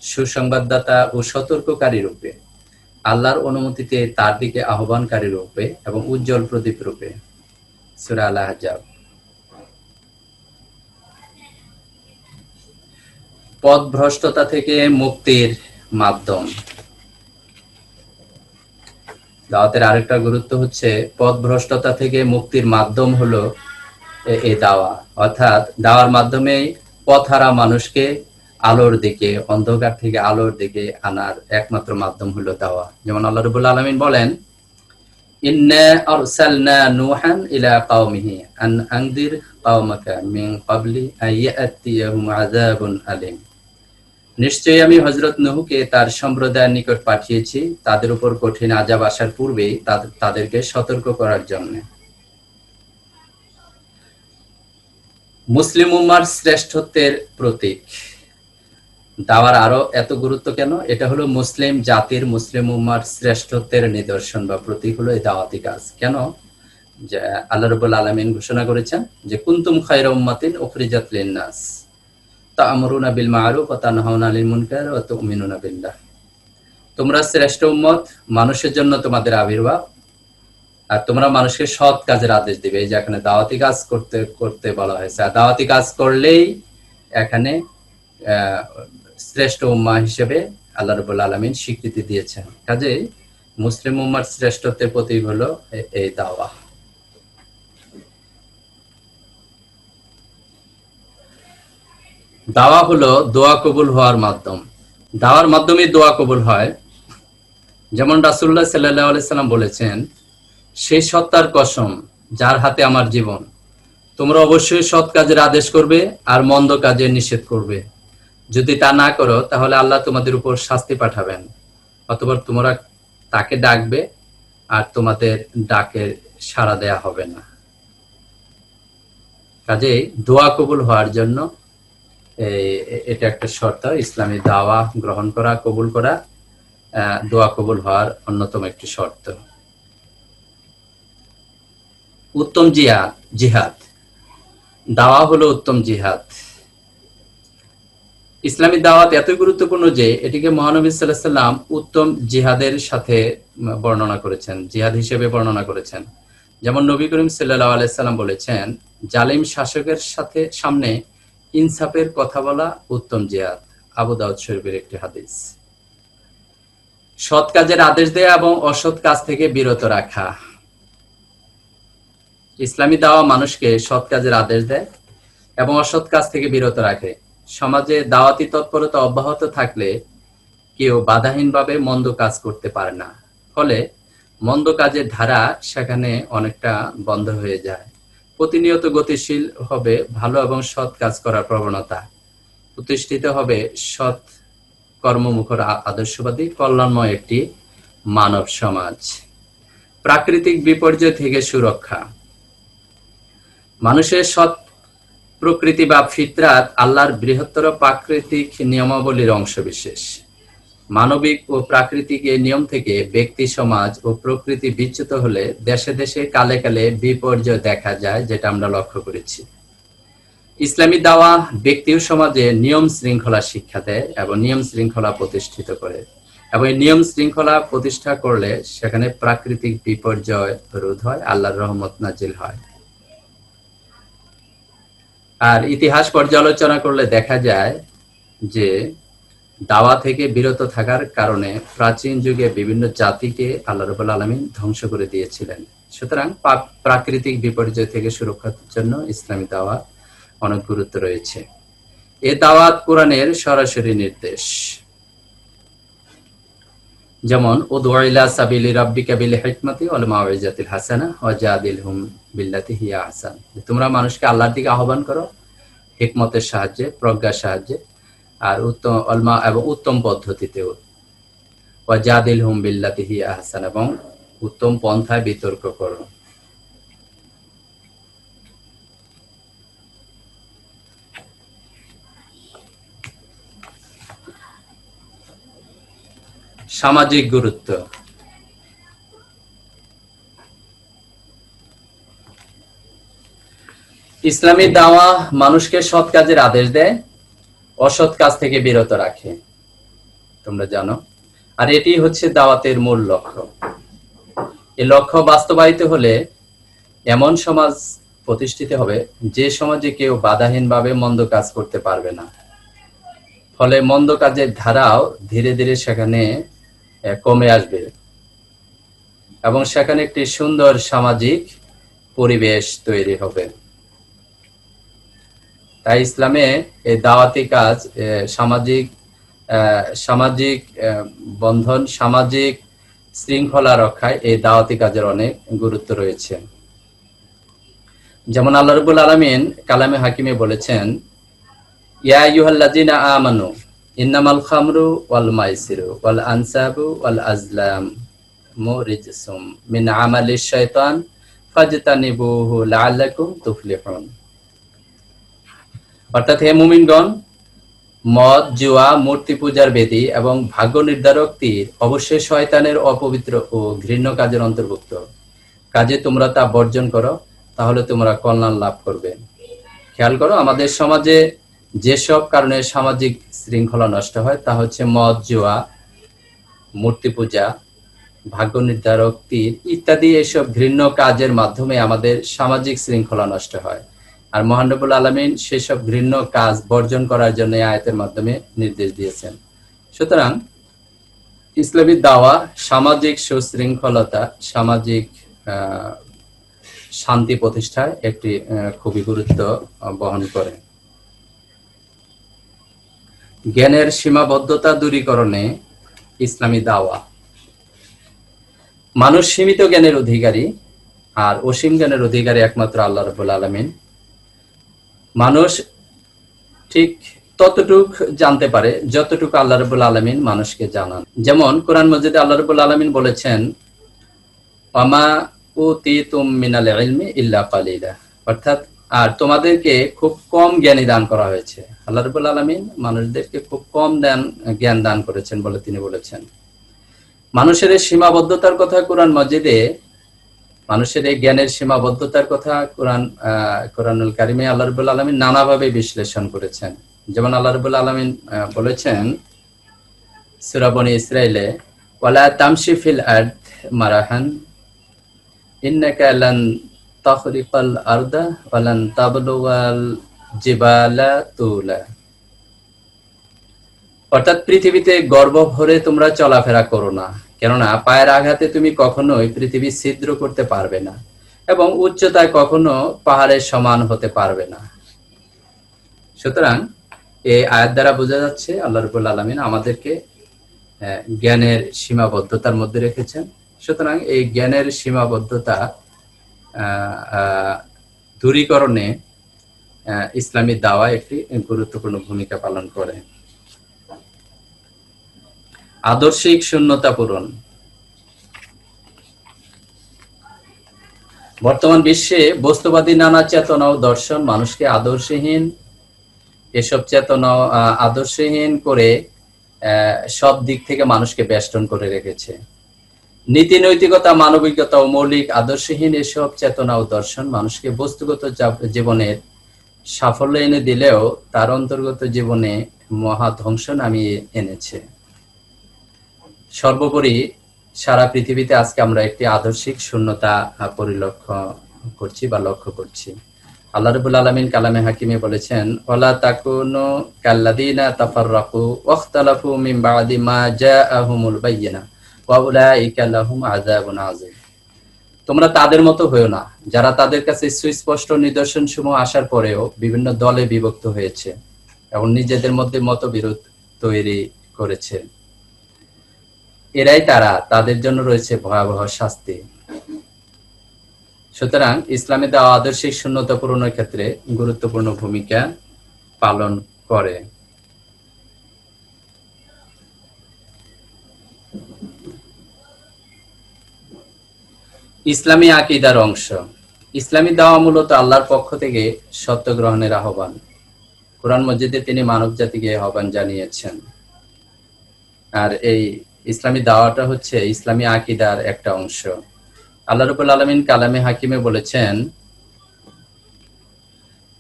সুসংবাদদাতা ও সতর্ককারী রূপে, আল্লাহর অনুমতিতে তার দিকে আহ্বানকারী রূপে এবং উজ্জ্বল প্রদীপ রূপে। সূরা আল আহজাব। পথভ্রষ্টতা থেকে মুক্তির মাধ্যম। দাওয়াতের আরেকটা গুরুত্ব হচ্ছে, পথভ্রষ্টতা থেকে মুক্তির মাধ্যম হলো এই দাওয়া। অর্থাৎ দাওয়ার মাধ্যমে পথহারা মানুষকে আলোর দিকে, অন্ধকার থেকে আলোর দিকে আনার একমাত্র মাধ্যম হলো দাওয়া। যেমন আল্লাহ রাব্বুল আলামিন বলেন, ইন্না আরসালনা নূহান ইলা কওমিহি আন আনদির কওমাকা মিন ক্বাবলি আইয়াতিয়াহুম আযাবুন আলীম। নিশ্চয়ই আমি হযরত নূহকে তার সম্প্রদায়ের নিকট পাঠিয়েছি তাদের উপর কঠিন আযাব আসার পূর্বেই তাদেরকে সতর্ক করার জন্য। মুসলিম উম্মার শ্রেষ্ঠত্বের প্রতীক। দাওয়ার আরো এত গুরুত্ব কেন? এটা হলো মুসলিম জাতির, মুসলিম উম্মার শ্রেষ্ঠত্বের নিদর্শন বা প্রতীক হলো এই দাওয়াতি কাজ। কেন? যে আল্লাহ রাব্বুল আলামিন ঘোষণা করেছেন যে কুনতুম খায়রা উম্মাতিন উখরিজাত লিন-নাস তা'মুরুনা বিল মা'রুফ ওয়া তানহাউনা আনিল মুনকার ওয়া তু'মিনুনা বিল্লাহ। তোমরা শ্রেষ্ঠ উম্মত, মানুষের জন্য তোমাদের আবির্ভাব, আর তোমরা মানুষকে সৎ কাজের আদেশ দিবে। এই যে এখানে দাওয়াতি কাজ করতে করতে বলা হয়েছে, আর দাওয়াতি কাজ করলেই এখানে শ্রেষ্ঠ উম্মাহ হিসেবে আল্লাহ রাব্বুল আলামিন স্বীকৃতি দিয়েছেন। কাজেই মুসলিম উম্মার শ্রেষ্ঠত্বের প্রতীক হলো এই দাওয়া। দাওয়া হলো দোয়া কবুল হওয়ার মাধ্যম। দাওয়ার মাধ্যমে দোয়া কবুল হয়। যেমন রাসূলুল্লাহ সাল্লাল্লাহু আলাইহি সাল্লাম বলেছেন, সেই সত্তার কসম যার হাতে আমার জীবন, তোমরা অবশ্যই সৎ কাজের আদেশ করবে আর মন্দ কাজের নিষেধ করবে। যদি তা না করো তাহলে আল্লাহ তোমাদের উপর শাস্তি পাঠাবেন, অথবা তোমরা তাকে ডাকবে আর তোমাদের ডাকের সাড়া দেয়া হবে না। কাজেই দোয়া কবুল হওয়ার জন্য এটা একটা শর্ত। ইসলামী দাওয়া গ্রহণ করা, কবুল করা দোয়া কবুল হওয়ার অন্যতম একটি শর্ত। উত্তম জিহাদ। দাওয়া হলো উত্তম জিহাদ। ইসলামী দাওয়াত এতই গুরুত্বপূর্ণ যে এটিকে মহানবী সাল্লাল্লাহু আলাইহি সাল্লাম উত্তম জিহাদের সাথে বর্ণনা করেছেন, জিহাদ হিসেবে বর্ণনা করেছেন। যেমন নবী করিম সাল্লাল্লাহু আলাইহি সাল্লাম বলেছেন, জালিম শাসকের সামনে ইনসাফের কথা বলা উত্তম জিহাদ। আবু দাউদ শরীফের একটি হাদিস। সৎ কাজের আদেশ দেয়া এবং অসৎ কাজ থেকে বিরত রাখা। ইসলামী দাওয়া মানুষকে সৎ কাজের আদেশ দেয় এবং অসৎ কাজ থেকে বিরত রাখে। সমাজে দাওয়াতি তৎপরতা অব্যাহত থাকলে কেউ বাধাহীনভাবে মন্দ কাজ করতে পারে না। ফলে মন্দ কাজের ধারা সেখানে অনেকটা বন্ধ হয়ে যায়। প্রতিনিয়ত গতিশীল হবে ভালো এবং সৎ কাজ করার প্রবণতা। প্রতিষ্ঠিত হবে সৎ কর্মমুখর আদর্শবাদী কল্যাণময় একটি মানব সমাজ। প্রাকৃতিক বিপর্যয় থেকে সুরক্ষা। মানুষের সৎ প্রকৃতি বা ফিতরাত আল্লাহর বৃহত্তর প্রাকৃতিক নিয়মাবলীর অংশবিশেষ। মানবিক ও প্রাকৃতিক এই নিয়ম থেকে ব্যক্তি, সমাজ ও প্রকৃতি বিচ্যুত হলে দেশে দেশে কালে কালে বিপর্যয় দেখা যায়, যেটা আমরা লক্ষ্য করেছি। ইসলামী দাওয়া ব্যক্তি ও সমাজে নিয়ম শৃঙ্খলা শিক্ষা দেয় এবং নিয়ম শৃঙ্খলা প্রতিষ্ঠিত করে, এবং এই নিয়ম শৃঙ্খলা প্রতিষ্ঠা করলে সেখানে প্রাকৃতিক বিপর্যয় রোধ হয়, আল্লাহর রহমত নাজিল হয়। আর ইতিহাস পর্যালোচনা করলে দেখা যায় যে দাওয়া থেকে বিরত থাকার কারণে প্রাচীন যুগে বিভিন্ন জাতিকে আল্লাহ রাব্বুল আলামিন ধ্বংস করে দিয়েছিলেন। সুতরাং প্রাকৃতিক বিপর্যয় থেকে সুরক্ষার জন্য ইসলামী দাওয়া অনেক গুরুত্ব রয়েছে। এ দাওয়াত কোরআনের সরাসরি নির্দেশ। যেমন উদউ ইলা সাবিলি রাব্বিকা বিল হিকমাতি ওয়াল মাউইজাতিল হাসানাহ ওয়াজাদিলহুম বিল্লাতি হিয়া আহসান। তোমরা মানুষকে আল্লাহর দিকে আহ্বান করো হিকমতের সাহায্যে, প্রজ্ঞার সাহায্যে, আর উত্তম পদ্ধতিতে। ওয়াজাদিলহুম বিল্লাতি হিয়া আহসান, এবং উত্তম পন্থায় বিতর্ক করো। সামাজিক গুরুত্ব। ইসলামী দাওয়া মানুষকে সৎ কাজের আদেশ দেয়, অসৎ কাজ থেকে বিরত রাখে, তোমরা জানো। আর এটি হচ্ছে দাওয়াতের মূল লক্ষ্য। এই লক্ষ্য বাস্তবায়িত হলে এমন সমাজ প্রতিষ্ঠিত হবে যে সমাজে কেউ বাধাহীনভাবে মন্দ কাজ করতে পারবে না। ফলে মন্দ কাজের ধারাও ধীরে ধীরে সেখানে কমে আসবে এবং সেখানে একটি সুন্দর সামাজিক পরিবেশ তৈরি হবে। তাই ইসলামে এই দাওয়াতি কাজ সামাজিক বন্ধন, সামাজিক শৃঙ্খলা রক্ষায় এই দাওয়াতি কাজের অনেক গুরুত্ব রয়েছে। যেমন আল্লাহ রাব্বুল আলামিন কালামে হাকিমে বলেছেন, ইয়া আইয়ুহাল্লাযীনা আমানু ইন্নামাল খামরু ওয়াল মাইসিরু ওয়াল আনসাবু ওয়াল আজলামু রিজসুম মিন আমালিশ শাইতান ফাজতানিবুহু লাআল্লাকুম তুফলিহুন। অর্থাৎ হে মুমিনগণ, মদ, জুয়া, মূর্তি পূজার বেদী এবং ভাগ্য নির্ধারক তীর অবশ্যই শয়তানের অপবিত্র ও ঘৃণ্য কাজের অন্তর্ভুক্ত। কাজে তোমরা তা বর্জন করো, তাহলে তোমরা কল্যাণ লাভ করবে। খেয়াল করো, আমাদের সমাজে যেসব কারণে সামাজিক শৃঙ্খলা নষ্ট হয় তা হচ্ছে মদ, জুয়া, মূর্তি পূজা, ভাগ্য নির্ধারক তীর ইত্যাদি। এসব ঘৃণ্য কাজের মাধ্যমে আমাদের সামাজিক শৃঙ্খলা নষ্ট হয়। আর মহান রব্বুল আলামিন সেসব ঘৃণ্য কাজ বর্জন করার জন্য আয়াতের মাধ্যমে নির্দেশ দিয়েছেন। সুতরাং ইসলামী দাওয়া সামাজিক সুশৃঙ্খলতা, সামাজিক শান্তি প্রতিষ্ঠায় একটি খুবই গুরুত্ব বহন করে। জ্ঞানের সীমাবদ্ধতা দূরীকরণে ইসলামী দাওয়া। মানুষ সীমিত জ্ঞানের অধিকারী, আর অসীম জ্ঞানের অধিকারী একমাত্র আল্লাহ রাব্বুল আলামিন। মানুষ ঠিক ততটুক জানতে পারে যতটুকু আল্লাহ রাব্বুল আলামিন মানুষকে জানান। যেমন কোরআন মাজিদে আল্লাহ রাব্বুল আলামিন বলেছেন, ওয়ামা উতিতুম মিনাল ইলমি ইল্লা কালিলা, অর্থাৎ আর তোমাদেরকে খুব কম জ্ঞানী দান করা হয়েছে। আল্লাহ রাব্বুল আলামিন মানুষদেরকে খুব কম জ্ঞান দান করেছেন বলে তিনি বলেছেন। মানুষের এই সীমাবদ্ধতার কথা কোরআন মাজিদে, মানুষের এই জ্ঞানের সীমাবদ্ধতার কথা কোরআনুল কারিমে আল্লাহ রাব্বুল আলামিন নানাভাবে বিশ্লেষণ করেছেন। যেমন আল্লাহ রাব্বুল আলামিন বলেছেন সূরা বনী ইসরাঈলে, ওয়ালা তামশি ফিল আরদ মারাহান ইন্নাকা লান তাখরিকাল আরদা ওয়া লান তাবলুগাল জিবালা তুলা। অর্থাৎ পৃথিবীতে গর্ব ভরে তোমরা চলাফেরা করো না, কেননা পায়ের আঘাতে তুমি কখনোই পৃথিবী ছিদ্র করতে পারবে না এবং উচ্চতায় কখনো পাহাড়ের সমান হতে পারবে না। সুতরাং এই আয়াত দ্বারা বোঝা যাচ্ছে আল্লাহ রাব্বুল আলামিন আমাদেরকে জ্ঞানের সীমাবদ্ধতার মধ্যে রেখেছেন। সুতরাং এই জ্ঞানের সীমাবদ্ধতা দূরীকরণে ইসলামী দাওয়া একটি গুরুত্বপূর্ণ ভূমিকা পালন করে। আদর্শিক শূন্যতা পূরণ। বর্তমান বিশ্বে বস্তুবাদী নানা চেতনা ও দর্শন মানুষকে আদর্শহীন করে সব দিক থেকে মানুষকে বেষ্টন করে রেখেছে। নীতি নৈতিকতা, মানবিকতা ও মৌলিক আদর্শহীন এসব চেতনা ও দর্শন মানুষকে বস্তুগত জীবনের সাফল্য এনে দিলেও তার অন্তর্গত জীবনে মহা ধ্বংস নামিয়ে এনেছে। সর্বোপরি সারা পৃথিবীতে আজকে আমরা একটি আদর্শিক শূন্যতা পরিলক্ষণ করছি বা লক্ষ্য করছি। আল্লাহ রাব্বুল আলামিন কালামে হাকিমে বলেছেন, ওয়ালা তাকুনু কাল্লাযীনা তাফাররাকু ওয়াখতালাফু মিন বা'দি মা জাআহুমুল বায়্যিনা ওয়া উলাইকা লাহুম আযাবুন আযীম। তোমরা তাদের মতো হয়ো না যারা তাদের কাছে সুস্পষ্ট নিদর্শনসমূহ আসার পরেও বিভিন্ন দলে বিভক্ত হয়েছে। এবং নিজেদের মধ্যে মতবিরোধ তৈরি করেছে। এরাই তারা, তাদের জন্য রয়েছে ভয়াবহ শাস্তি। সুতরাং ইসলামে দেওয়া আদর্শিক শূন্যতা পূরণের ক্ষেত্রে গুরুত্বপূর্ণ ভূমিকা পালন করে। ইসলামী আকীদার অংশ। ইসলামী দাওয়া মূলত আল্লাহর পক্ষ থেকে সত্য গ্রহণের আহ্বান। কোরআন মজিদে তিনি মানব জাতিকে আহ্বান জানিয়েছেন। আর এই ইসলামী দাওয়াটা হচ্ছে ইসলামী আকীদার একটা অংশ। আল্লাহ রাব্বুল আলামিন কালামে হাকিমে বলেছেন,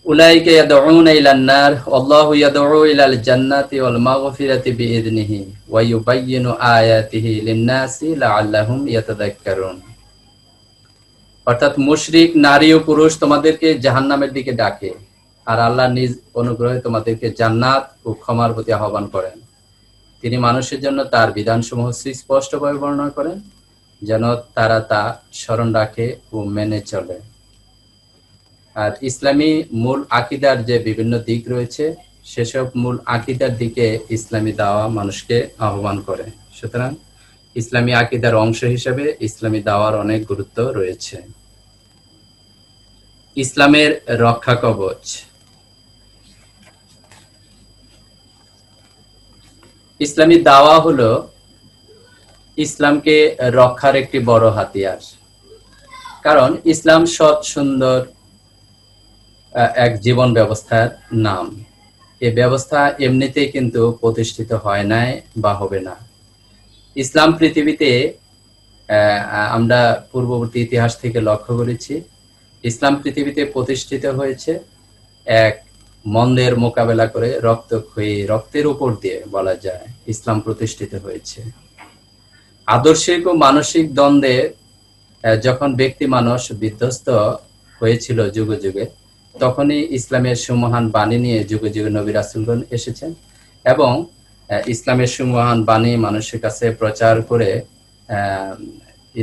উলাইকা ইয়াদউনা ইলান নার ওয়াল্লাহু ইয়াদউ ইলাল জান্নাতি ওয়াল মাগফিরাতি বিইذনিহি ওয়া ইউবায়্যিনু আয়াতিহি লিন-নাসি লাআল্লাহুম ইয়াতাযাক্কারুন। অর্থাৎ মুশরিক নারী ও পুরুষ তোমাদেরকে জাহান্নামের দিকে ডাকে, আর আল্লাহ নিজ অনুগ্রহে তোমাদেরকে জান্নাত ও ক্ষমার প্রতি আহ্বান করেন। তিনি মানুষের জন্য তার বিধানসমূহ সুস্পষ্টভাবে বর্ণনা করেন, যেন তারা তা স্মরণ রাখে ও মেনে চলে। আর ইসলামী মূল আকীদার যে বিভিন্ন দিক রয়েছে, সেসব মূল আকীদার দিকে ইসলামী দাওয়া মানুষকে আহ্বান করে। সুতরাং ইসলামী আকীদার অংশ হিসেবে ইসলামী দাওয়ার অনেক গুরুত্ব রয়েছে। ইসলামের রক্ষা কবচ। ইসলামী দাওয়া হলো ইসলামকে রক্ষার একটি বড় হাতিয়ার। কারণ ইসলাম সৎ সুন্দর এক জীবন ব্যবস্থার নাম। এই ব্যবস্থা এমনিতেই কিন্তু প্রতিষ্ঠিত হয় নাই বা হবে না। ইসলাম পৃথিবীতে আমরা পূর্ববর্তী ইতিহাস থেকে লক্ষ্য করেছি, ইসলাম পৃথিবীতে প্রতিষ্ঠিত হয়েছে এক মন্দের মোকাবেলা করে, রক্তের উপর দিয়ে বলা যায় ইসলাম প্রতিষ্ঠিত হয়েছে। আদর্শিক ও মানসিক দ্বন্দ্বে যখন ব্যক্তি মানুষ বিধ্বস্ত হয়েছিল যুগে যুগে, তখনই ইসলামের সুমহান বাণী নিয়ে যুগে যুগে নবী রাসূলগণ এসেছেন এবং ইসলামের সুমহান বাণী মানুষের কাছে প্রচার করে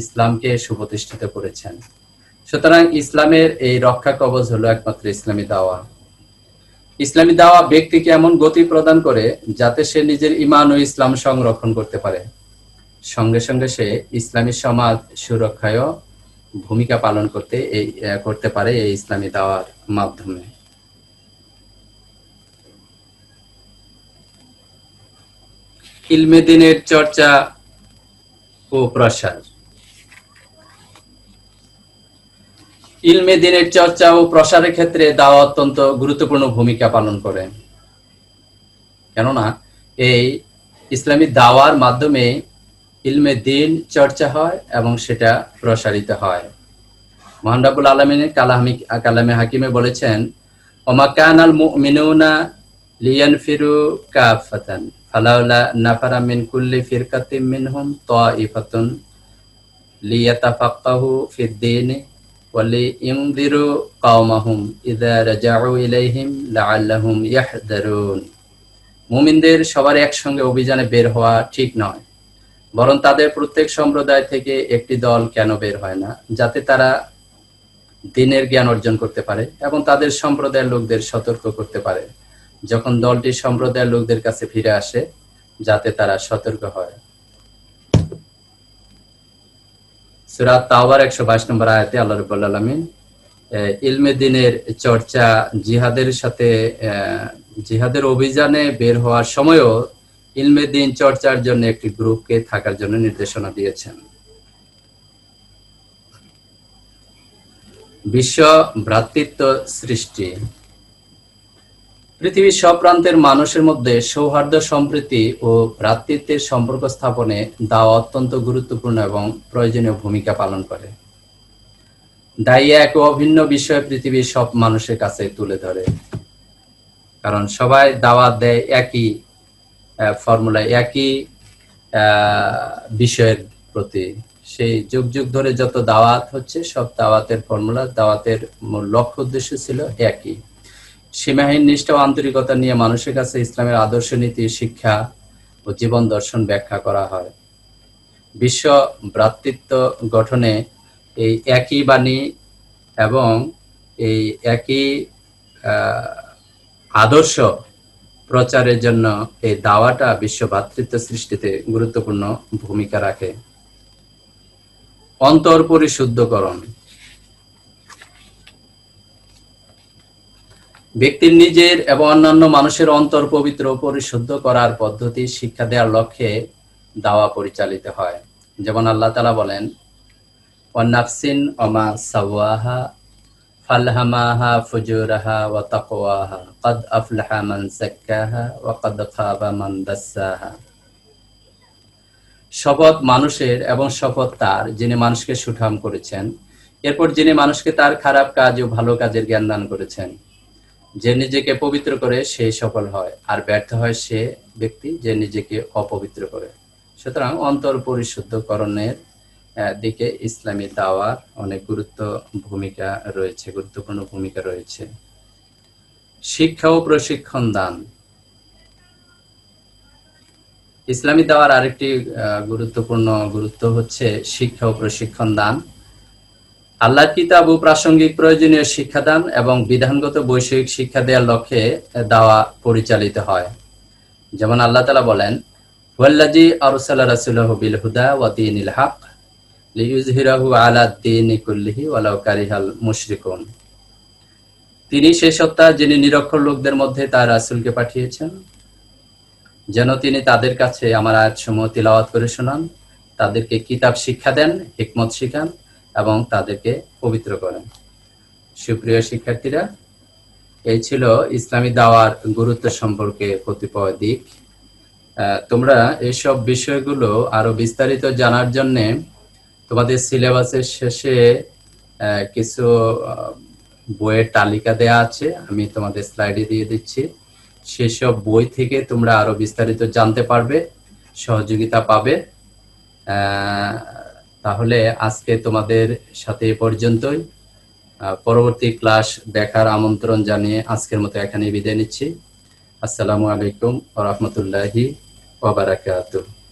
ইসলামকে সুপ্রতিষ্ঠিত করেছেন। সুতরাং ইসলামের এই রক্ষা কবচ হলো একমাত্র ইসলামী দাওয়া। ইসলামী দাওয়া ব্যক্তিকে এমন গতি প্রদান করে যাতে সে নিজের ঈমান ও ইসলাম সংরক্ষণ করতে পারে, সঙ্গে সঙ্গে সে ইসলামী সমাজ সুরক্ষায়ও ভূমিকা পালন করতে পারে এই ইসলামী দাওয়ার মাধ্যমে। ইলমে দ্বীনের চর্চা ও প্রসার। ইলমে দ্বীনের চর্চা ও প্রসারের ক্ষেত্রে দাওয়া অত্যন্ত গুরুত্বপূর্ণ ভূমিকা পালন করে। কেননা এই ইসলামী দাওয়ার মাধ্যমে ইলমে দ্বীন চর্চা হয় এবং সেটা প্রসারিত হয়। মহান রব্বুল আলামিনের কালামে হাকিমে বলেছেন, ওমা কানাল মুমিনুনা লিয়ানফিরু কাফাতান ফালাউলা নাফারা মিন কুল্লি ফিরকাতিন মিনহুম তাইফাতুন লিয়াতাফাক্কাহু ফিদ-দীন ওয়া লিইনযিরু কওমাহুম ইযা রাজাউ ইলাইহিম লাআল্লাহুম ইয়াহদারুন। মুমিনদের সবার একসঙ্গে অভিযানে বের হওয়া ঠিক নয়, বরং তাদের প্রত্যেক সম্প্রদায় থেকে একটি দল কেন বের হয় না, যাতে তারা দ্বীনের জ্ঞান অর্জন করতে পারে এবং তাদের সম্প্রদায়ের লোকদের সতর্ক করতে পারে যখন দলটি সম্প্রদায়ের লোকদের কাছে ফিরে আসে, যাতে তারা সতর্ক হয়। সূরা তাওবার 122 নম্বর আয়াতে আল্লাহ রাব্বুল আলামিন ইলমে দ্বীনের চর্চা, জিহাদের অভিযানে বের হওয়ার সময়ও ইলমে দ্বীন চর্চার জন্য একটি গ্রুপকে থাকার জন্য নির্দেশনা দিয়েছেন। বিশ্ব ভ্রাতৃত্ব সৃষ্টি। পৃথিবীর সব প্রান্তের মানুষের মধ্যে সৌহার্দ্য, সম্প্রীতি ও ভ্রাতৃত্বের সম্পর্ক স্থাপনে দাওয়া অত্যন্ত গুরুত্বপূর্ণ এবং প্রয়োজনীয় ভূমিকা পালন করে। দাইয়া এক অভিন্ন বিষয় পৃথিবীর সব মানুষের কাছে তুলে ধরে, কারণ সবাই দাওয়াত দেয় একই ফর্মুলায়, একই বিষয়ের প্রতি। সেই যুগ যুগ ধরে যত দাওয়াত হচ্ছে, সব দাওয়াতের ফর্মুলা, দাওয়াতের লক্ষ্য উদ্দেশ্য ছিল একই। সীমাহীন নিষ্ঠা ও আন্তরিকতা নিয়ে মানুষের কাছে ইসলামের আদর্শ, নীতি, শিক্ষা ও জীবন দর্শন ব্যাখ্যা করা হয়। বিশ্ব ভ্রাতৃত্ব গঠনে এই একই বাণী এবং এই একই আদর্শ প্রচারের জন্য এই দাওয়াটা বিশ্ব ভ্রাতৃত্ব সৃষ্টিতে গুরুত্বপূর্ণ ভূমিকা রাখে। অন্তর পরিশুদ্ধকরণ। ব্যক্তির নিজের এবং অন্যান্য মানুষের অন্তর পবিত্র পরিশুদ্ধ করার পদ্ধতি শিক্ষা দেওয়ার লক্ষ্যে দাওয়া পরিচালিত হয়। যেমন আল্লাহ তাআলা বলেন, ওয়ান্নাফসিন ওমা সাওয়াহা ফালহামাহা ফুজুরাহা ওয়া তাকওয়াহা ক্বাদ আফলাহা মান যাক্কাহা ওয়া ক্বাদ খাবা মান দাসসাহা। শপথ মানুষের এবং শপথ তার, যিনি মানুষকে সুঠাম করেছেন, এরপর যিনি মানুষকে তার খারাপ কাজ ও ভালো কাজের জ্ঞান দান করেছেন। যে নিজেকে পবিত্র করে সে সফল হয়, আর ব্যর্থ হয় সে ব্যক্তি যে নিজেকে অপবিত্র করে। সুতরাং অন্তর পরিশুদ্ধকরণের দিকে ইসলামী দাওয়ার অনেক গুরুত্বপূর্ণ ভূমিকা রয়েছে। শিক্ষা ও প্রশিক্ষণ দান। ইসলামী দাওয়ার আরেকটি গুরুত্ব হচ্ছে শিক্ষা ও প্রশিক্ষণ দান। আল্লাহর কিতাব ও প্রাসঙ্গিক প্রয়োজনীয় শিক্ষাদান এবং বিধানগত বৈষয়িক শিক্ষা দেওয়ার লক্ষ্যে দাওয়া পরিচালিত হয়। যেমন আল্লাহ তাআলা বলেন, ওয়াল্লাযী আরসালা রাসূলাহু বিল হুদা ওয়া দীনিল হক লিইয়ুযহিরাহু আলা দ্বীনি কুল্লিহি ওয়ালাউ কারিহাল মুশরিকুন। তিনি সে সত্তা যিনি নিরক্ষর লোকদের মধ্যে তার রাসূলকে পাঠিয়েছেন, যেন তিনি তাদের কাছে আমার আয়াতসমূহ তিলাওয়াত করে শোনান, তাদেরকে কিতাব শিক্ষা দেন, হিকমত শিখান এবং তাদেরকে পবিত্র করেন। সুপ্রিয় শিক্ষার্থীরা, এই ছিল ইসলামী দাওয়ার গুরুত্ব সম্পর্কে কতিপয় দিক। তোমরা এইসব বিষয়গুলো আরো বিস্তারিত জানার জন্য তোমাদের সিলেবাসের শেষে কিছু বইয়ের তালিকা দেয়া আছে, আমি তোমাদের স্লাইডে দিয়ে দিচ্ছি। সেসব বই থেকে তোমরা আরো বিস্তারিত জানতে পারবে, সহযোগিতা পাবে। তাহলে আজকে তোমাদের সাথে এ পর্যন্তই। পরবর্তী ক্লাস দেখার আমন্ত্রণ জানিয়ে আজকের মতো এখানেই বিদায় নিচ্ছি। আসসালামু আলাইকুম ওয়া রাহমাতুল্লাহি ওয়া বারাকাতুহু।